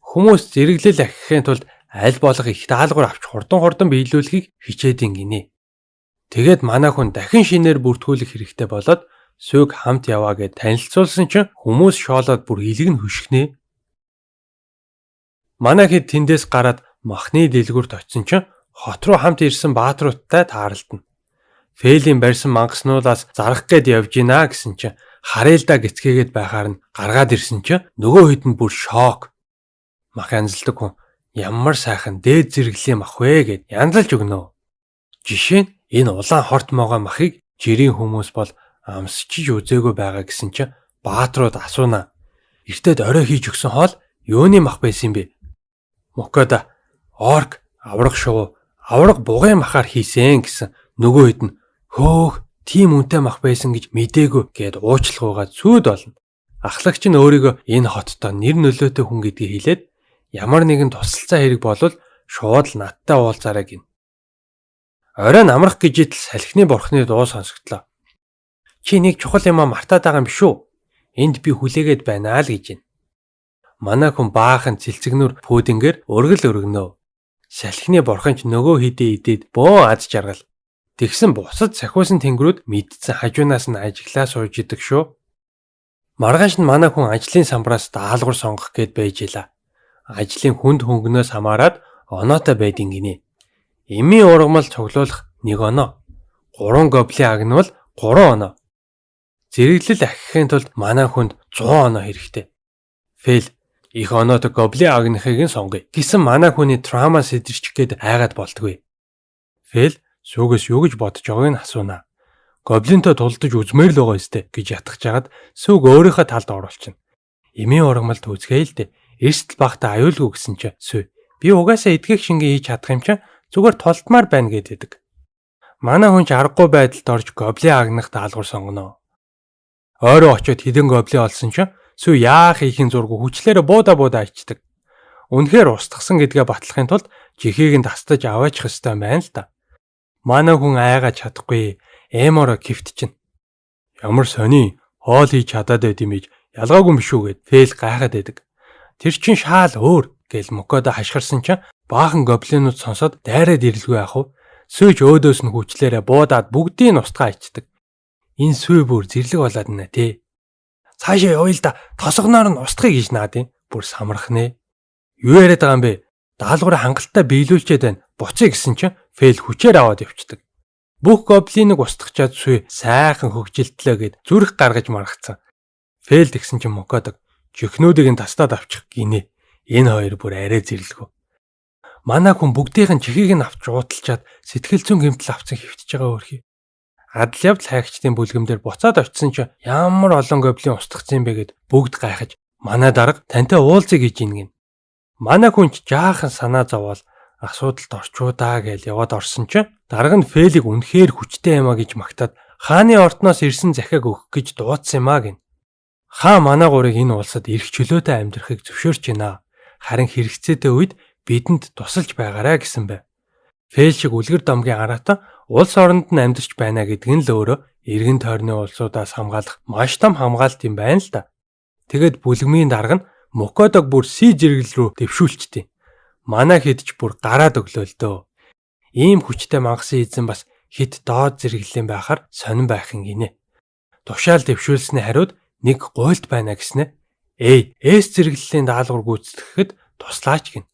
Хүмүүс зэрэглэл ахихын тулд аль болох их даалгавар авч хурдан биелүүлэхийг хичээдин гинэ. Тэгээд манай хүн дахин шинээр бүртгүүлэх хэрэгтэй болоод сүйг хамт яваа гэд танилцуулсан чинь хүмүүс шоолоод бүр илэг нь хөшгнэ. Манай хэд тэндээс гараад махны дэлгүүрт очисон чинь хот руу хамт ирсэн баатруудтай таарлтна. Фэлийн барьсан мангаснуулаас зарах гээд явж гинэ гэсэн чинь харээлда гэцгээгээд байхаар нь гаргаад ирсэн чинь нөгөө хэд нь бүр шок. Мах янзалдаг хүн ямар сайхан дээд зэрэглэлийн мах вэ гэд янзалж өгнө. Жишээ нь энэ улаан хорт могоо махыг жирийн хүмүүс бол амсчиж үзээгүй байгаа гэсэн чинь баатрууд асууна. Эртэд орой хийж өгсөн хоол юуны мах байсан бэ? Мокодо орк авраг шувуу авраг бугын махаар хийсэн гэсэн нөгөө хэд нь хөөх тийм үнэтэй мах байсан гэж мэдээгүй гэд уучлахуугаад сүйд болно. Ахлагч нь өөрийгөө энэ хоттой нэр нөлөөтэй хүн гэдгийг хэлээд ямар нэгэн тусалцаа хэрэг болвол шууд л надтай уулзаарай гин. Оройн амрах гэж идэл салхины бурхны дуу сонсогдлоо. Чи нэг чухал юм мартаад байгаа юм биш үү? Энд би хүлээгээд байна л гэж байна. Манай хүн баахан цэлцэгнүр пүүдингээр өргөл өргөнөө. Салхины бурхан ч нөгөө хідээ идээд бөө аз жаргал. Тэгсэн бусад сахиусан тэнгэрүүд мэдсэн хажуунаас нь ажиглаа сууж идэг шүү. Маргааш нь манай хүн ажлын самбараас даалгавар сонгох гээд байж илаа. Ажлын хүнд хөнгөнөөс хамаарад оноотой байдин гинэ. Эмийн ургамал цуглуулах 1 оноо. 3 гоблин агнвал 3 оноо. Зэрэглэл ахихын тулд манай хүнд 100 оноо хэрэгтэй. Фэл их оноотой гоблин агнахыг нь сонгоё. Гэсэн манай хүний трама сэтэрчих гээд айгаад болтгүй. Фэл сүүгээс юу гэж бодож байгааг нь асууна. Гоблинтой тулдаж үзмээр л байгаа ёстой гэж ятгах жагаад сүүг өөрийнхөө талд оруулчихна. Эмийн ургамалд үзгээ л дээ. Эрсдэл багтаа аюулгүй гэсэн чинь сүү. Би угаасаа эдгэх шингээ хийж чадах юм чинь зүгээр толдмаар байна гэдэг. Манай хүн ч аргагүй байдалд орж гоблин агнах даалгавар сонгоно. Ойроо очиод хідэн гоблин олсон чинь сүү яах хийхин зургу хүчлээрээ буудаа ичдэг. Үнэхээр устгасан гэдгээ батлахын тулд жихийг нь тастаж аваачих ёстой байна л да. Манай хүн айгаад чадахгүй. Эморо кифтчин. Ямар сони хоол хийж чадаад байд юм иж ялгаагүй юм шүү гэд фэл гайхаад байдаг. Тэр чин шаал өөр гэл мокодо хашгирсан чинь баахан гоблинууд сонсоод дайраад ирэлгүй яах вэ? Сүйж өөдөөс нь хүчлээрээ буудаад бүгдийг нь устгаа ичдэг. Энэ сүй бүр зэрлэг болоод нэ тий. Цаашаа явъя л да. Тосгоноор нь устгахыг гэж наад юм. Бүр самрах нэ. Юу яриад байгаа юм бэ? Даалгавраа хангалттай биелүүлчихэд байна. Буцъя гэсэн чинь фэл хүчээр аваад явчихдаг. Бүх гоблиныг устгачаад сүй сайхан хөгжилтлээ гэд зүрх гаргаж маргацсан. Фэл тэгсэн чинь мокодо чихнүүдийг нь тастаад авчих гинэ. Энэ хоёр бүр арай зэрлэгөө. Манай хүн бүгдийнх нь чихийг нь авч уудалчаад сэтгэл зүйн гэмтэл авсан хөвтөж байгаа өөрхий. Адал явдал хайгчдын бүлгэмдэр буцаад очисон чинь ямар олон гоблин устгацсан бэ гэд бүгд гайхаж манай дарга тантай уулзъя гэж ингэн. Манай хүн ч жаахан санаа зовоол асуудалд орчуудаа гэж яваад орсон чинь дарга нь фэлийг үнэхээр хүчтэй юмаа гэж магтаад хааны ортноос ирсэн захиаг өгөх гэж дуудсан юмаа гин. Хаа манай гурыг энэ улсад эрх чөлөөтэй амьдрахыг зөвшөөрч байна. Харин хэрэгцээтэй үед бидэнд тусалж байгаарай гэсэн бай. Фэл шиг үлгэр домгийн араатан улс оронд нь амьдарч байна гэдг нь л өөрөө эргэн тойрны улсуудаас хамгаалах маш том хамгаалт юм байна л да. Тэгэд бүлгмийн дарга нь мокодог бүр си зэрэгэл рүү дэвшүүлчихдээ. Манай хидж бүр гараад өглөө л дөө. Ийм хүчтэй мангасан эзэн бас хит доод зэрэглэлийн байхаар сонирн байх юм гинэ. Тушаал дэвшүүлсний хариуд нэг гуйлд байна гэснэ. Эс зэрэглэлийн даалгавар гүйцэтгэхэд туслаач гин.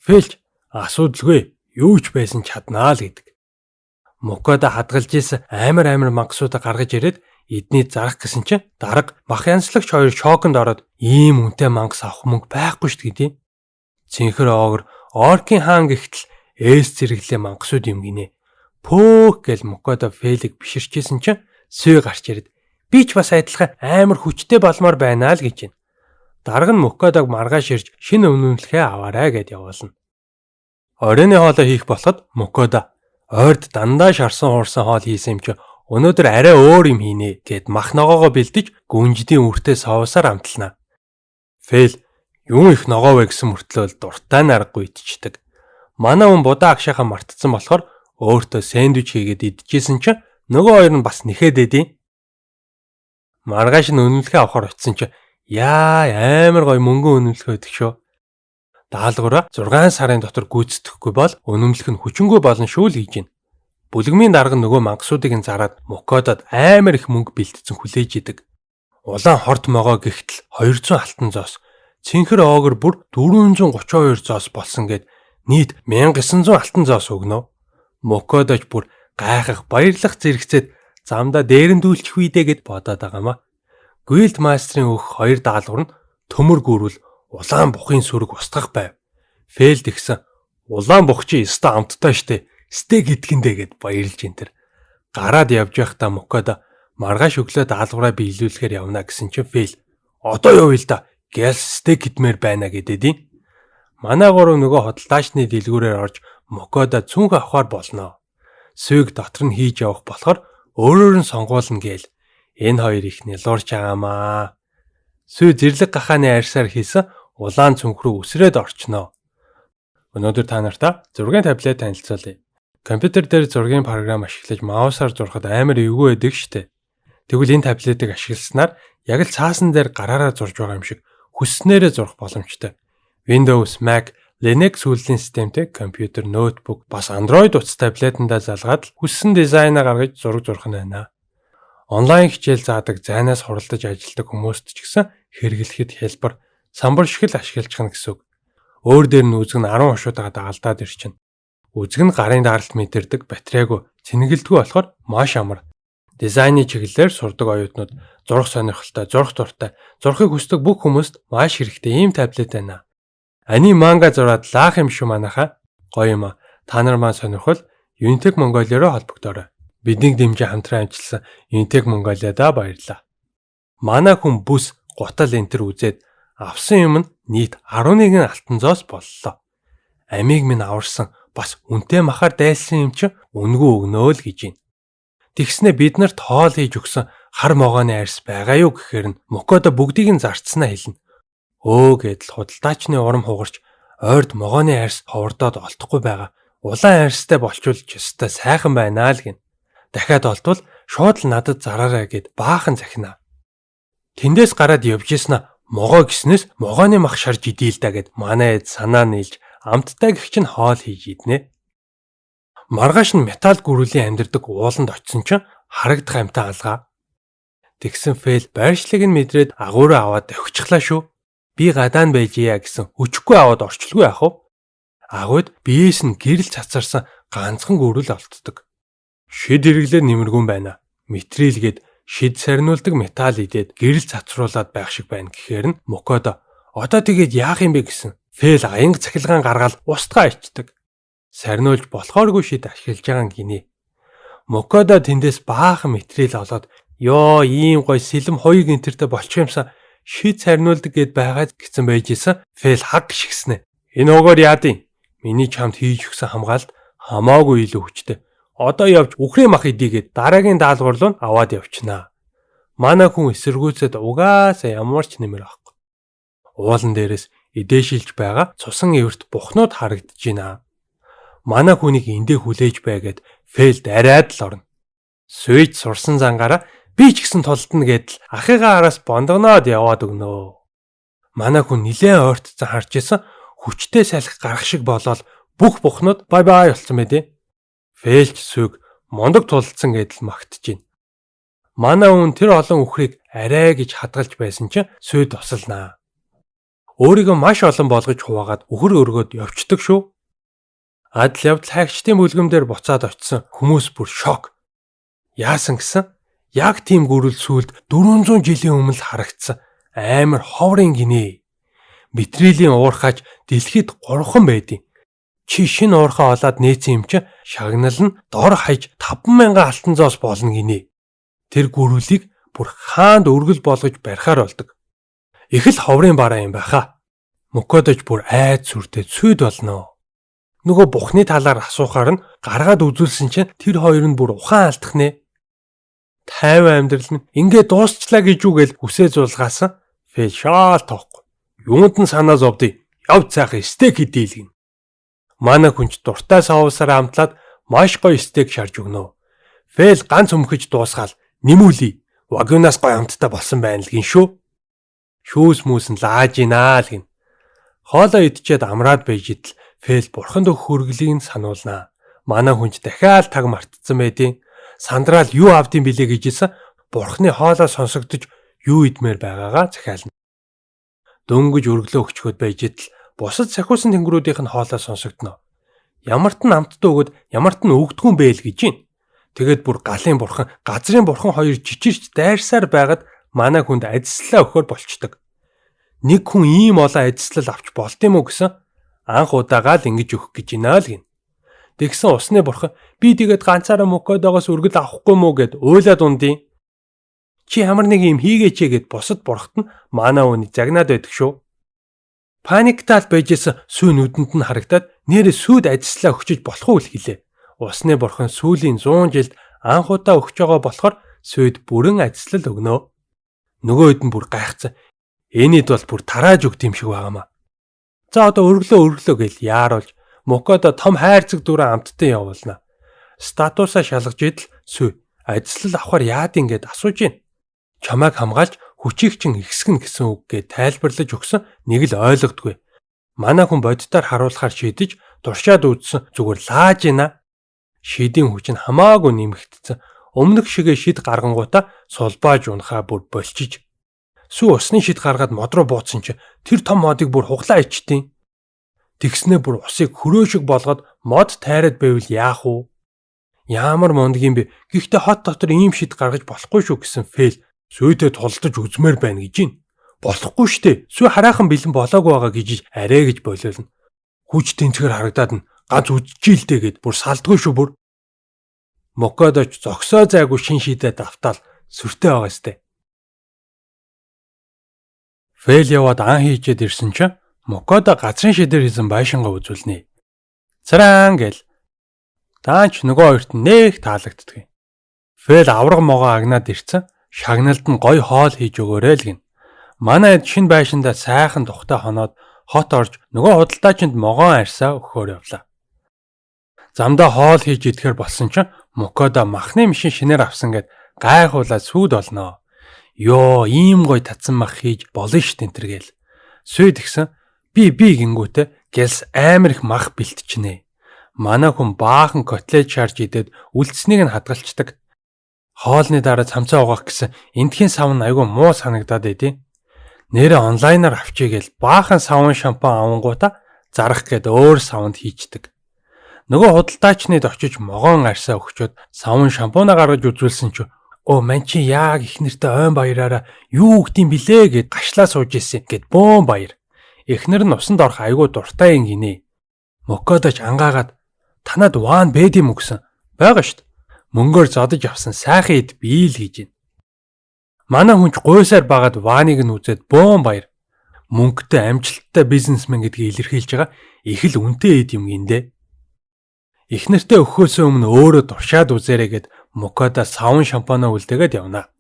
Фэлж асуудалгүй юу ч байсан чаднаа л гэдэг. Мокодо хадгалж исэн амар мангасуудаа гаргаж ирээд эдний зарах гэсэн чинь дарга мах янзлагч хоёр шоконд ороод ийм үнэтэй мангас авах мөнгө байхгүй шүү дээ. Цэнхэр оогор оркийн хаан гихтэл эс зэрэглээ мангасууд юм гинэ. Пөөх гэл мокодо фэлийг биширчээсэн чинь сүй гарч ирээд би ч бас адилхан амар хүчтэй болмоор байна л гэж байна. Дарга нь мокодог маргааш ирж шинэ өмнөмлөхөө аваарай гэд явуулна. Оройны хоолоо хийх болоход мокодо ойрд дандаа шарсан хуурсан хоол хийсэн юм чи өнөөдөр арай өөр юм хийнэ гэд мах ногоогоо бэлдэж гүнждийн үртээ соосоор амтлана. Фэл юу их ногоо вэ гэсэн мөртлөө дуртай наргагүй идчихдэг. Манай хүн будаа агшаахаа мартцсан болохоор өөртөө сэндвич хийгээд идчихсэн чинь нөгөө хоёр нь бас нэхэд эдийн. Маргааш нь үнэмлэхээ авахар очисон чинь амар гой мөнгөн үнэмлэх байдаг шүү. Даалгавраа 6 сарын дотор гүйцэтгэхгүй бол үнэмлэх нь хүчингүй болно шүү л гэж байна. Бүлгмийн дарга нөгөө мангасуудыг нь зараад мокодод амар их мөнгө бэлтцэн хүлээж идэг. Улаан хорт могоо гихтэл 200 алтан зоос, цэнхэр оогор бүр 432 зоос болсон гэд нийт 1900 алтан зоос өгнө. Мокодож бүр гайхах баярлах зэрэгцээд замдаа дээрэндүүлчих үедээ гэд бодоод байгаамаа. Гүйлд мастрын өгөх 2 даалгавар нь төмөр гүрвэл улаан бухын сүрэг устгах байв. Фэлд ихсэн улаан бух чи өстө амттай штэ. Стэй гэдгэндээ гэд баярлж ин тэр. Гараад явж байхдаа мокодо маргааш өглөө даалгавраа биелүүлэхээр явна гэсэн чинь Фэл одоо явъя л да. Гэл стэй гэдмээр байна гэдэдий. Манай гурав нөгөө хөдөлдаачны дэлгүүрээр орж мокодо цүнх авахар болно. Сүйг дотор нь хийж явах болохоор өөрөөр нь сонгуулна гээл. Энэ хоёр их нялуурч байгаамаа. Сүй зэрлэг гахааны арьсаар хийсэн улаан цүнх рүү үсрээд орчноо. Өнөөдөр та нартай зургийн таблет танилцуулъя. Компьютер дээр зургийн програм ашиглаж маусаар зурхад амар эвгүй байдаг штэ. Тэгвэл энэ таблетыг ашигласнаар яг л цаасан дээр гараараа зурж байгаа юм шиг хүсснээрээ зурх боломжтой. Windows, Mac, Linux сүүлийн системтэй компьютер, ноутбук, бас Android утас таблетандаа залгаад хүссэн дизайнаа гаргаж зураг зурх нь байна. Онлайн хичээл заадаг, зайнаас хуралдаж ажилладаг хүмүүст ч гэсэн хэрэглэхэд хялбар, самбар шиг л ашиглаж гэсэн үг. Өөр дээр нь үзэг нь 10 хошуутайгаа дагалдаад ирчин. Үзэг нь гарын даралт мэдэрдэг, батарейгүй, цэнгэлдэггүй болохоор маш амар. Дизайны чиглэлээр сурдаг оюутнууд зурх сонирхолтой, зурх дуртай, зурхыг хүсдэг бүх хүмүүст маш хэрэгтэй ийм таблет байна. Ани манга зураад лаах юм шүү манайха. Гоё юм а. Та нар маань сонирхол Unitec Mongolia-роо холбогдоорой. Бидний дэмжиж хамтран ажилласан Unitec Mongolia-да баярлалаа. Манай хүн бүс гутал энтер үзээд авсан юм нь нийт 11 алтан зоос боллоо. Амийг минь аварсан бас үнтэй махаар дайлсан юм чи үнгүү өгнөө л гэж юм. Тэгснэ бид нарт хоол хийж өгсөн хар могооны арьс байгаа юу гэхээр нь Мокодо бүгдийг нь зарцснаа хэлнэ. Гэдэл худалдаачны урам хугарч ойрд могооны арьс ховордоод олдохгүй байгаа. Улаан арьстай болчулж өстой сайхан байна л гин. Дахиад олдвол шууд л надад зараарай гэд баахан захина. Тэндээс гараад явж ийсэн могоо гиснээс могооны мах шарж идээл да гэд манай эд санаа нийлж амттай гэх чинь хоол хийж иднэ. Маргааш нь металл гүрүүлийн амьдардаг ууланд очисон чинь харагдах амтаа алгаа. Тэгсэн Фэл байршлыг нь мэдрээд агуураа аваад өгчихлаа шүү. Би гадаан байж яа гэсэн өчггүй аваад орчлгүй яах вэ? Агууд биеэс нь гэрэл цацарсан ганцхан гүрүүл олддог. Шид хэрэглээр нэмэргүн байна. Метрилгээд шид сарниулдаг металл идээд гэрэл цацруулаад байх шиг байна гэхээр нь Мокодо одоо тэгээд яах юм бэ гэсэн. Фэл аянга цахилгаан гаргаад устгаа ичдэг. Сарниулж болохооргүй шид ашиглаж байгаа гинэ. Мокодо тэндээс баахан метрил олоод ёо ийм гой сэлэм хоёрыг энтертэй болчих юмсан шид сарниулдаг гэд байгаад гэсэн байж исэн. Фэл хаг гიშгснэ. Энэ угаар яадын? Миний чамд хийж өгсөн хамгаалт хамаагүй илүү хүчтэй. Одоо явж үхрээ мах идийгээд дараагийн даалгавар руу аваад явчихнаа. Манай хүн эсэргүүцэд угаасаа ямар ч нэмэр авахгүй. Уулан дээрээс эдээшилж байгаа цусан эвэрт бухнууд харагдаж байна. Манай хүнийг эндээ хүлээж байгээд Фэлд арайд л орно. Сүйж сурсан зангаараа би ч гэсэн тулдна гэдэл ахыгаа араас бондогноод яваад өгнөө. Манай хүн нилээн ойртцсан харж исэн хүчтэй салхи гарах шиг болоод бүх бухнууд бай бай болсон байдэ. Фэлч сүг мондог тулдсан гэдэл магтж байна. Манай хүн тэр олон үхрийг арай гэж хадгалж байсан чинь сүйд тусалнаа. Өөрийгөө маш олон болгож хуваагаад үхэр өргөөд явцдаг шүү. Адал явдал хайгчдын бүлгэмдэр буцаад очисон хүмүүс бүр шок. Яасан гэсэн? Яг тийм гүрэл сүлд 400 жилийн өмнө л харагдсан амар ховрын гинэ. Метрилийн уурхааж дэлхийд 3хан байдیں۔ Чи шинэ уурхаа олоод нээсэн юм чи шагнал нь дор хаяж 5,000 алтан зоос болно гинэ. Тэр гүрэлийг бүр хаанд өргөл болгож барихаар болдог. Их л ховрын бараа юм байхаа. Мокодож бүр айд сүртэй цүйд болно. Нөгөө бухны талаар асуухаар нь гаргаад үзүүлсэн чинь тэр хоёр нь бүр ухаан алдах нэ. 50 амьдрал нь ингээд дуусчлаа гэж үгээл үсээ зулгаасан. Фэл шаал тоохгүй. Юунд нь санаа зовдё. Яв цаах стейк хийдэл гин. Манай хүнч дуртай соусаар амтлаад маш гоё стейк шарж өгнө. Фэл ганц өмхөж дуусгаал нэмүүлээ. Вагюнаас гоё амттай болсон байна л гин шүү. Шүүс мүүсэн лааж гинаа л гин. Хоолоо идчихэд амраад байж идэл Фэл бурханд өгөх хөргөлийг нь сануулнаа. Манай хүнч дахиад таг мартцсан байдیں۔ Сандраал юу авдсан бэлээ гэжсэн бурхны хоолоо сонсогдож юу идмээр байгаагаа захиална. Дөнгөж өргөлөө өгчхөд байж идэл бусад сахиусан тэнгэрүүдийнх нь хоолоо сонсогдно. Ямарт нь амттай өгöd ямарт нь өгдгүн бэ л гэж юм. Тэгэд бүр галын бурхан, газрын бурхан хоёр жижигч дайрсаар байгаад манай хүнд ажислаа өгөхөр болчдөг. Нэг хүн ийм олон ажислал авч болт юм уу гэсэн анх удаагаа л ингэж өгөх гэж байна л гин. Тэгсэн усны бурхан би тэгээд ганцаараа Мокодогоос өргөл авахгүй мүү гэд уйлаад ундیں۔ Чи ямар нэг юм хийгээч гэд бусад бурхт нь манай үний загнаад байдаг шүү. Паниктал байжсэн сүү нүдэнд нь харагдаад нэрээ сүйд ажиллаа өгчөж болох уу л хэлээ. Усны бурхан сүүлийн 100 жилд анх удаа өгч байгаа болохоор сүйд бүрэн ажиллал өгнө. Нөгөө хэд нь бүр гайхацсан. Энэд бол бүр тарааж өгт юм шиг байгаамаа. За одоо өргөлөө гэл яаруулж Мокодо том хайрцаг дүүрэн амттай явуулна. Статусаа шалгаж идэл Сүй ажил авахар яад ингээд асууж гин. Чамайг хамгаалж хүчийг чин ихсгэн гэсэн үг гээд тайлбарлаж өгсөн нэг л ойлгодгүй. Манай хүн боддоор харуулахаар шийдэж дуршаад үзсэн зүгээр лааж гинэ. Шидийн хүч нь хамаагүй нэмэгдсэн. Өмнөх шигээ шид гаргангуудаа сулбааж унахаа бүр болчиж. Сүү усны шид гаргаад мод руу бууцсан чи тэр том модыг бүр хуглаа ичтیں۔ Тэгснээ бүр усыг хөрөө шиг болгоод мод тайраад байвал яах вэ? Ямар мундаг юм бэ? Гэхдээ хот дотор ийм шид гаргаж болохгүй шүү гэсэн Фэл Сүйдээ тулдаж үзмээр байна гэж юм. Болохгүй штэ. Сүй хараахан бэлэн болоогүй байгаа гэж арай гэж болиулна. Хүч тэнцгэр харагдаад нь ганц үдчихилдэ гэд бүр салдгүй шүү бүр. Мокодоч зогсоо зайгүй шин шидэ давтаал сүртэй байгаа сте. Фэл яваад ан хийчээд ирсэн чинь Мокодо газрын шидээр хийсэн байшингаа үзүүлнэ. Царан гэл. Даанч нөгөө хоёрт нэх таалагддаг юм. Фэл авраг могоо агнаад ирсэн. Шагналд нь гой хоол хийж өгөөрэй л гин. Манай хэд шин байшиндаа сайхан тухтай хоноод хот орж нөгөө худалдаачинд могоон арьсаа өгөхөөр явлаа. Замдаа хоол хийж идэхээр болсон чинь Мокодо махны машин шинээр авсан гэд гайхуулаад сүйд олноо. Йоо, ийм гой татсан мах хийж болно ш тентэр гээл. Сүйд гисэн би гингүүтээ гэлс амар их мах бэлтчинэ. Манай хүн баахан котлет шарж идээд үлдснийг нь хадгалцдаг. Хоолны дараа цамцаа угаах гэсэн эндхийн савн айгүй муу санагдаад байдیں۔ Нэрээ онлайнаар авчий гээл баахан савн шампан авангуудаа зарах гээд өөр савнд хийчдэг. Нөгөө худалдаачныг очиж могоон арьсаа өгчөөд савн шампунаа гаргаж үзүүлсэн чи ман чи яг их нэртэй ойн баяраараа юу өгдөм блэ гэд гашлаа сууж ирсэн гэд бөөн баяр. Эхнэр нь усанд орох айгүй дуртай юм гинэ. Мокодоч ангаагаад танад ван бэд юм өгсөн. Бага штт. Мөнгөөр зодож авсан сайхан ид бий л гэж байна. Манай хүнч гуйсаар багад ваныг нь үзээд бөөн баяр. Мөнгөтэй амжилттай бизнесмен гэдгийг илэрхийлж байгаа их л үнэтэй ид юм гиндэ. Эхнэртээ өгөхөөс өмнө өөрөө дуршаад үзээрэй гэд Мокодо савн шампанаа үлдээгээд явна.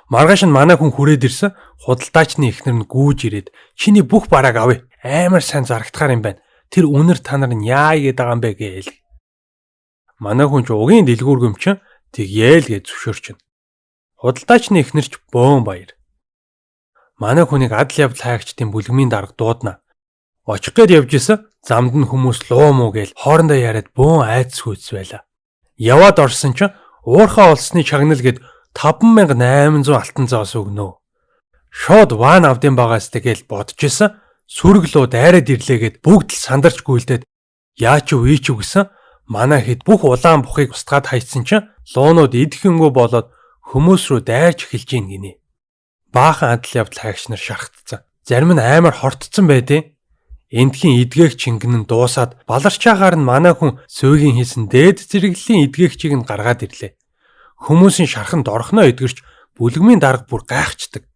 Маргааш нь манай хүн хүрээд ирсэн худалдаачны эхнэр нь гүүж ирээд чиний бүх барааг авъя. Амар сайн зарагдахаар юм байна. Тэр үнэр та нар нь яа игээд байгаа юм бэ гээл. Манай хүн ч угийн дэлгүүргөм чин тэгье л гэж зөвшөөрчин. Худалдаачны эхнэрч бөөн баяр. Манай хүнийг адал явдал хайгчдын бүлгмийн дарга дуудана. Очих гээд явж исэн замд нь хүмүүс луу муу гээл хоорондоо яриад бөөн айц хүйц байла. Яваад орсон чин уурхаа олсны чагнал гээд 5800 алтан зоос өгнө. Шууд ван авдсан багаас тэгэл бодож исэн сүрглөө дайраад ирлээгээд бүгд л сандарч гүйлдээд яач вэ ч үгсэн. Манай хэд бүх улаан бухыг устгаад хайцсан чинь луунууд идэхингүү болоод хүмүүс рүү дайрч эхэлж ийн гинэ. Баахан адал явдал хайгч нар шархтцсан. Зарим нь амар хортцсон байдیں۔ Эндхийн эдгээх чингэн нь дуусаад баларчаагаар нь манай хүн сүйгийн хийсэн дээд зэрэглэлийн эдгээгчийг нь гаргаад ирлээ. Хүмүүсийн шарханд орхноо эдгэрч бүлгмийн дарга бүр гайхчдаг.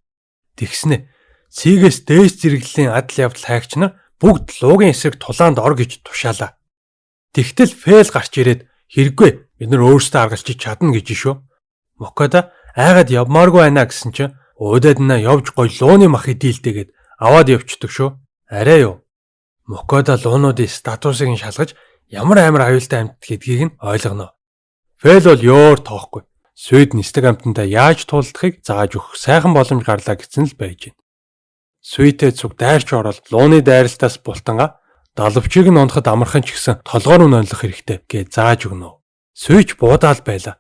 Тэгснэ цэгээс дээд зэрэглэлийн адал явдал хайгч нар бүгд луугийн эсрэг тулаанд ор гэж тушаалаа. Тэгтэл Фэл гарч ирээд хэрэггүй бид нар өөрсдөө аргалчих чадна гэж шүү. Мокодо айгаад явмааргүй байна гэсэн чинь уудад нь явж гой лууны мах идээлтэйгээд аваад явчихдаг шүү. Арай юу. Мокодо луунуудын статусыг нь шалгаж ямар амар аюултай амьд гэдгийг нь ойлгоно. Фэл бол ёор тоохгүй. Сүйд нисдэг амьтандаа яаж тулдахыг зааж өгөх сайхан боломж гарлаа гэсэн л байж байна. Сүйтэй цуг дайрч орол лууны дайралтаас бултанга далавчийг нь унахад амархан ч гэсэн толгоор нь онлох хэрэгтэй гэж зааж өгнө. Сүйч буудаал байла.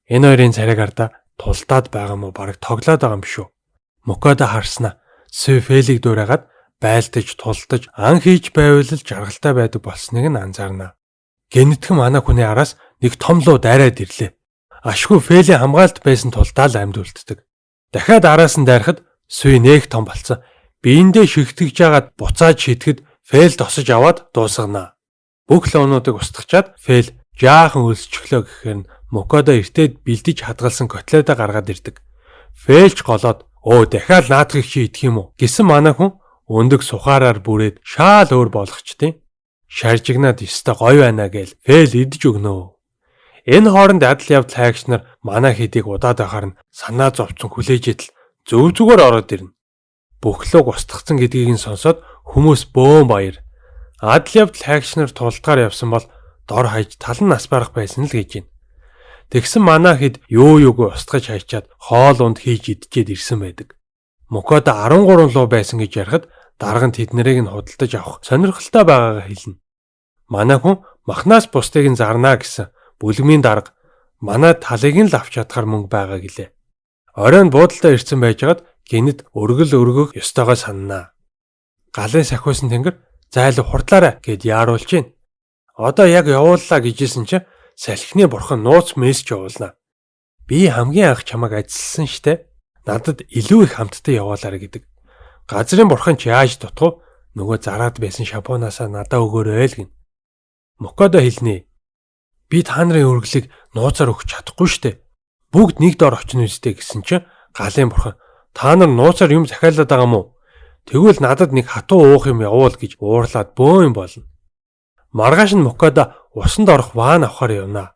Энэ хоёрын царайг ардаа тулдаад байгаа мó бараг тоглоод байгаа юм шүү. Мокодо харснаа Сүй Фэлийг дуурайгаад байлдаж тулдаж ан хийж байвал л жаргалтай байдаг болсныг нь анзаарна. Гэнэтхэн манай хүний араас нэг том луу дайраад ирлээ. Ашгүй Фэлийн хамгаалт байсан тулдаа л амьд үлддэг. Дахиад араас нь дайрахад Сүй нэг том болцсон. Биендээ шигтгэж жагаад буцааж шитгэд Фэл тосож аваад дуусгана. Бүх луунуудыг устгачаад Фэл жаахан өлсчихлөө гэхээр нь Мокодо эртээд бэлдэж хадгалсан котлетаа гаргаад ирдэг. Фэлч голоод дахиад наадахыг чи идэх юм уу гэсэн манай хүн өндөг сухаараар бүрээд шаал өөр болгочтیں۔ Шаржигнаад өстой гоё байна гээл Фэл идэж өгнө. Энэ хооронд адал явдал хайгч нар манай хэдийг удаад байхаар нь санаа зовцсон хүлээж идэл зөв зүгээр ороод ирнэ. Бүх луг устгацсан гэдгийг нь сонсоод хүмүүс бөөн баяр. Адал явдал хайгч нар тулдгаар явсан бол дор хаяж талан нас барах байсан л гэж байна. Тэгсэн манаа хэд юугүй устгаж хайчаад хоол унд хийж идчихэд ирсэн байдаг. Мукода 13 луу байсан гэж ярихад дарга нь тэднэрийг нь худалдаж авах сонирхолтой байгаагаа хэлнэ. Манай хүн махнаас бусдыг нь зарнаа гэсэн бүлгмийн дарга манай талыг нь л авч чадхаар мөнгө байгаа гэлээ. Оройн буудалтай ирсэн байжгаад гинэд өргөл өргөх ёстойгоо сананаа. Галын сахиусан тэнгэр зайлуу хурдлаарай гэд яаруулж гин. Одоо яг явууллаа гэжсэн чинь салхины бурхан нууц мессеж явуулнаа. Би хамгийн анх чамайг ажилласан штэ. Надад илүү их хамтдаа яваалаарай гэдэг. Газрын бурхан ч яаж дутгав? Нөгөө зараад байсан шампунаасаа надаа өгөөрэй л гин. Мукода хэлнэ. Би та нарын өргөлийг нууцаар өгч чадахгүй штэ. Бүгд нэг дор очно үстэй гэсэн чинь галын бурхан та нар нууцаар юм захиалаад байгаа мó? Тэгвэл надад нэг хатуу уух юм явуул гэж уурлаад бөө юм болно. Маргааш нь Мукода усанд орох ваан авахар явна.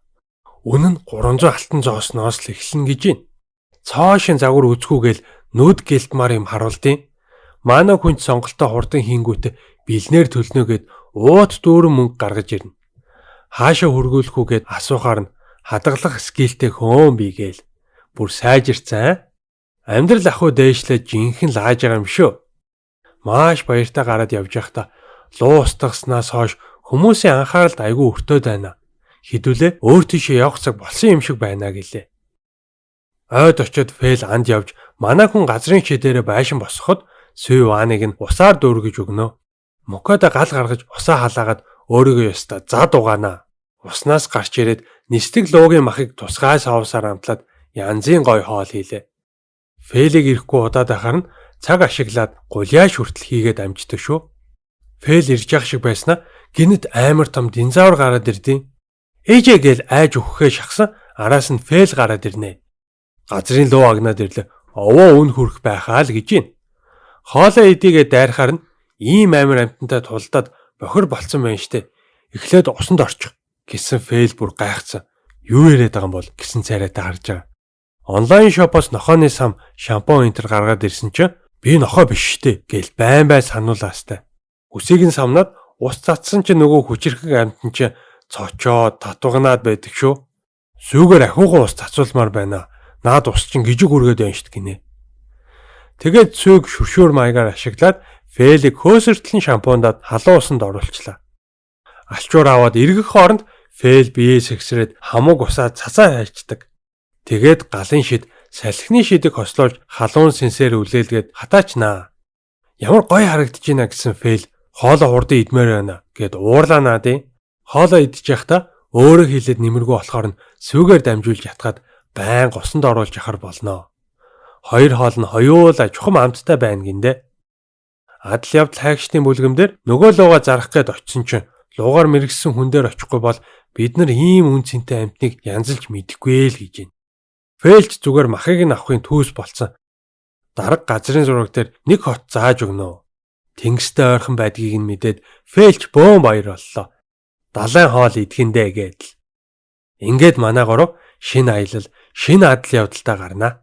Үнэн нь 300 алтан зоосноос л эхэлнэ гэж байна. Цоошин загвар үзхүүгээл нүд гэлтмар юм харуулдیں۔ Манай хүнд сонголтоо хурдан хийнгүүтээ бэлнээр төлнө гэд уут дүүрэн мөнгө гаргаж ирнэ. Хаашаа хөргөөлөх үгээд асуухаар нь хадгалах скилтэй хөөн бигээл. Бүр сайжирцсан. Амьдрал ахуй дээшлээ жинхэнэ лааж байгаа юм шүү. Маш баяртай гараад явж байхдаа луу устгаснаас хойш хүмүүсийн анхааралд айгүй өртөөд байна. Хідүүлээ өөр тийшээ явах цаг болсон юм шиг байна гэлээ. Ойд очиод Фэл анд явж манай хүн газрын шидээрээ байшин босгоход Сүй вааныг нь усаар дүүргэж өгнө. Мукода гал гаргаж усаа халаагаад өөрийгөө ёстой зад угаанаа. Уснаас гарч ирээд нисдэг луугийн махыг тусгай савсаар амтлаад янзын гой хоол хийлээ. Фэлийг ирэхгүй удаад ахаар нь цаг ашиглаад гуляа шүртэл хийгээд амждаг шүү. Фэл ирж явах шиг байснаа гинэт амар том динозавр гараад ирдیں۔ Ээжээ гээл айж өгөхөө шахсан араас нь Фэл гараад ирнэ. Газрын луу агнаад ирлээ. Овоо үн хүрх байхаа л гэж байна. Хоолоо идийгээ дайрахаар нь ийм амар амтантай тулдаад бохир болцсон байна штэ. Эхлээд усанд орчих гэсэн Фэл бүр гайхсан. Юу яриад байгаа юм бол гэсэн царайтай харж байгаа. Онлайн шопоос нохооны сам, шампунь энтер гаргаад ирсэн чинь би нохоо биш штэ гээл байн сануулаастай. Үсийг нь самнаад ус цацсан чинь нөгөө хүчирхэг амтан чинь цочоод татвагнаад байдаг шүү. Сүүгээр ахиугаа ус цацуулмаар байна. Наад ус чинь гижиг үргээд байна штт гинэ. Тэгээд сүүг шүршүүр маягаар ашиглаад Фэлийг хөөсөртлөн шампундаад халуун усанд оруулчлаа. Алчуур аваад эргэх хооронд Фэл биеэ сэгсрээд хамаг усаа цацаа хайчдаг. Тэгээд галын шид салхины шидийг хослуулж халуун сэнсээр үлээлгээд хатаачнаа. Ямар гоё харагдаж байна гэсэн Фэл хоолоо хурдан идмээр байна гэд уурлаа надیں۔ Хоолоо идэж явахдаа өөрөө хилээд нэмэргүй болохоор нь сүүгээр дамжуулж ятгаад байнга усанд оруулж яхаар болно. Хоёр хоол нь хоёулаа чухам амттай байна гиндэ. Адал явдал хайгчдын бүлгэмдэр нөгөө лууга зарах гээд очисон чинь луугаар мэрэгсэн хүн дээр очихгүй бол бид нар ийм үн цэнтэй амтныг янзалж мэдэхгүй л гэж байна. Фэлч зүгээр махыг нь авахын түүс болцсон. Дарга газрын зураг дээр нэг хот зааж өгнө. Тэнгистэй ойрхон байдгийг нь мэдээд Фэлч бөөн баяр боллоо. Далайн хоол идэхэндээ гэдэл. Ингээд манай гурав шинэ аялал, шинэ адал явдалтай гарнаа.